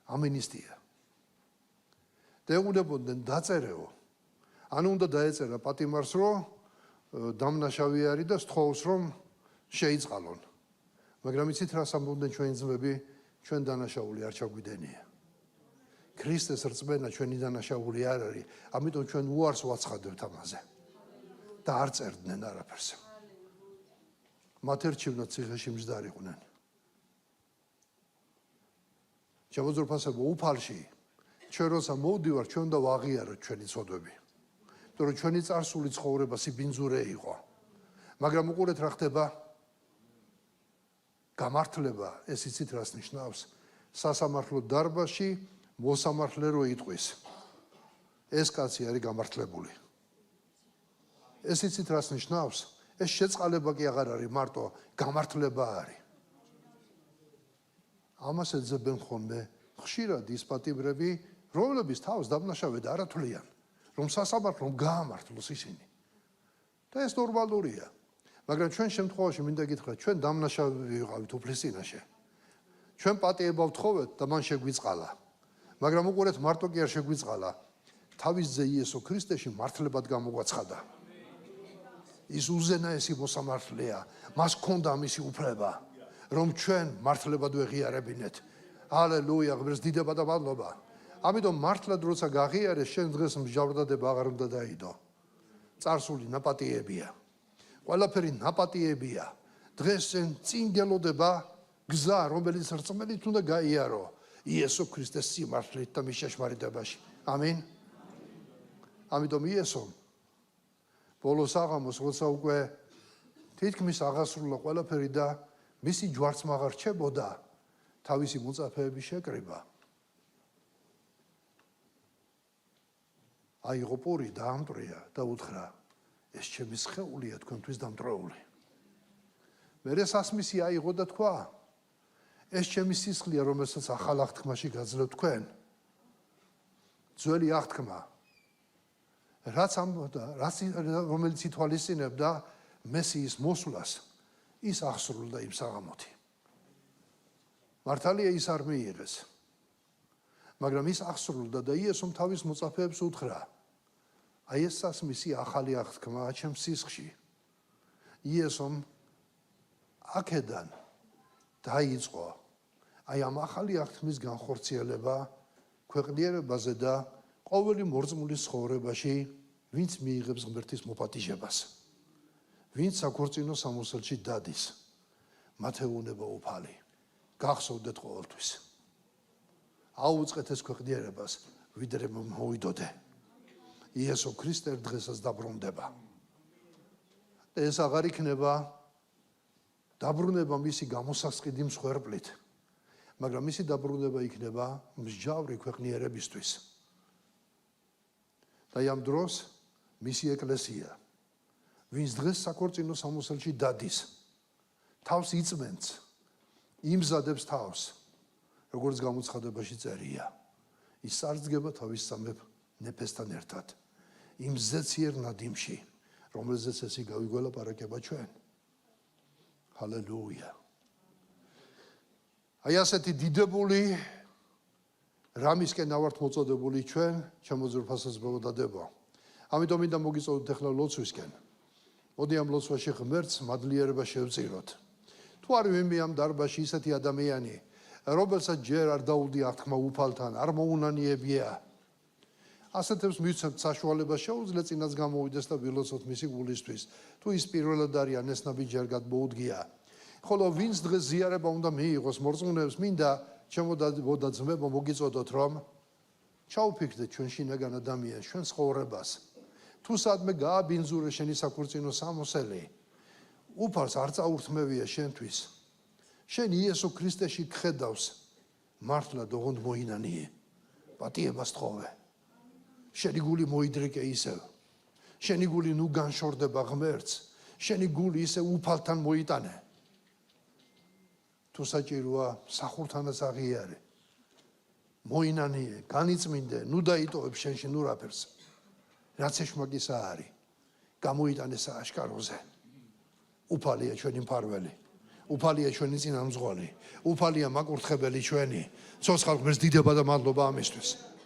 ამინისტია. და ეუბნებოდნენ დაწერეო, ანუ უნდა დაეწერა პატიმარს, რომ დამნაშავე არის და სთხოვს, რომ შეიწყალონ. მაგრამ იცით რას ამბობდნენ ჩვენი ძმები? ჩვენ დანაშაული არ ჩაგვიდენია. ქრისტეს რწმენა ჩვენი დანაშაული არ არის, ამიტომ ჩვენ უარს ვაცხადებთ ამაზე. და არ წერდნენ არაფერს. მათ ერჩივნათ ციხეში მჯდარიყვნენ. შემოძრფასებო უფალში, ჩვენ როცა მოვდივართ, ჩვენ უნდა ვაღიაროთ ჩვენი ცოდვები. რომ ჩვენი წარსული ცხოვრება სიბინძურე იყო. მაგრამ უყურეთ რა ხდება? გამართლება, ეს იცით რას ნიშნავს? სასამართლო დარბაზში მოსამართლე რო იტყვის. ეს კაცი არის გამართლებული. ეს იცით რას ნიშნავს? ეს შეწყალება კი აღარ არის, მარტო გამართლება არის. ამას ეძებენ ხოლმე ხშირად ის პატიმრები, რომლებიც თავს დამნაშავედ არ ათვლიან, რომ სასამართლომ გაამართლოს ისინი. და ეს ნორმალურია. მაგრამ ჩვენ შემთხვევაში მინდა გითხრათ, ჩვენ დამნაშავეები ვიყავით უფლისწინაშე. ჩვენ პატიება ვთხოვეთ და მან შეგვიწყალა. მაგრამ უყურეთ, მარტო კი არ შეგვიწყალა. თავის ძე იესო ქრისტეში მართლებად გამოგვაცხადა. ის უზენაესი მოსამართლეა, მას ჰქონდა მისი უფლება, რომ ჩვენ მართლებად ვეღიარებინეთ. ჰალელუია, ღმერთს დიდება და მადლობა. ამიტომ მართლად როცა გაღიარეს, შენ დღეს მსჯავრდადება აღარ უნდა დაიდო. წარსული ნაპატიებია. ყველაფერი ნაპატიებია. დღეს შენ წინ გელოდება გზა, რომელიც რწმენით უნდა გაიარო იესო ქრისტეს სიმართლით და მის შეშმარიტებაში. ამინ. ამიტომ იესომ ბოლოს აღამოს, როცა უკვე თითქმის აღასრულა ყველაფერი და მისი ჯვარცმა აღარ რჩებოდა, თავისი მოწაფეების შეკრიბა. აიღო პური და ამტრია და უთხრა, ეს ჩემი სხეულია თქვენთვის დამტრეული. მერე სასმისი აიღო და თქვა, ეს ჩემი სისხლია, რომელსაც ახალ აღთქმაში გაძლევ თქვენ. ძველი აღთქმა, რომელიც ითვალისწინებდა მესიის მოსვლას, ის აღსრულდა იმ საღამოთი. მართალია ის არ მიიღეს, მაგრამ ის აღსრულდა და იესომ თავის მოწაფეებს უთხრა, აი ეს სასმისი ახალი აღთქმაა ჩემს სისხლში. იესომ აქედან დაიწყო აი ამ ახალი აღთქმის განხორციელება ქვეყნიერებაზე და ყოველი მორწმულის ცხოვრებაში, ვინც მიიღებს ღმერთის მოპატიჟებას, ვინც საქორწინო სამოსელში დადის, მათ ეუნება უფალი. გახსოვდეთ ყოველთვის. აუწყეთ ეს ქვეყნიერებას, ვიდრე მოვიდოდე. იესო ქრისტე დღესაც დაბრუნდება. და ეს აღარ იქნება დაბრუნება მისი გამოსასყიდი მსხვერპლით, მაგრამ მისი დაბრუნება იქნება მსჯავრი ქვეყნიერებისთვის. და ამ დროს მისი ეკლესია, ვინც დღეს საქორწინო სამოსელში დადის, თავს იწმენს, იმზადებს თავს, როგორც გამოცხადებაში წერია. ის სარწმება თავის სამეფ ნეფესთან ერთად, იმ ზეციერ ნადიმში, რომელზეც ესი გავიგველაპარაკება ჩვენ. ჰალელუია. აი ასეთი დიდებული რამისკენ ავართ მოწოდებული ჩვენ, ჩემო ძვირფასებო დადებო. ამიტომ მინდა მოგიწოდოთ ახლა ლოცვისკენ. მოდი ამ ლოცვაში ღმერთს მადლიერება შევწიროთ. თუ არ ვინმე ამ დარბაზში ისეთი ადამიანი, რომელსაც ჯერ არ დაუდი აღთქმა უფალთან, არ მოუნანიებია, ასეთებს მივცემთ საშუალება შეუძლია წინაც გამოვიდეს და ვილოცოთ მისი გულისთვის. თუ ის პირველად არიან ეს ნაბიჯერგად მოუდგია. ხოლო ვინც დღეს ზიარება უნდა მიიღოს მორწმუნეებს, მინდა ჩემო და ძმებო მოგიწოდოთ, რომ ჩაუფიქრდეთ ჩვენ შინაგან ადამიანს, ჩვენ ცხოვრებას. თუ სადმე გააბინძურე შენი საქორწინო სამოსელი, უფალს არ წაურთმევია შენთვის. შენ იესო ქრისტეში გხედავს, მართლა ოღონდ მოინანიე, პატიებას თხოვე. შენი გული მოიდრიკე ისევ. შენი გული ნუ განშორდება ღმერთს, შენი გული ისე უფალთან მოიტანე. თუ საჭიროა სახურთანაც აღიარე. მოინანიე, განიწმინდე, ნუ დაიტოვებ შენში ნუ რაფერს. რაც ეშმაკისა არის, გამოიტანე სააშკაროზე. უფალია ჩვენი მფარველი, უფალია ჩვენი წინამძღვარი, უფალია მაკურთხებელი ჩვენი. ცოცხალ ღმერთს დიდება და მადლობა ამისთვის.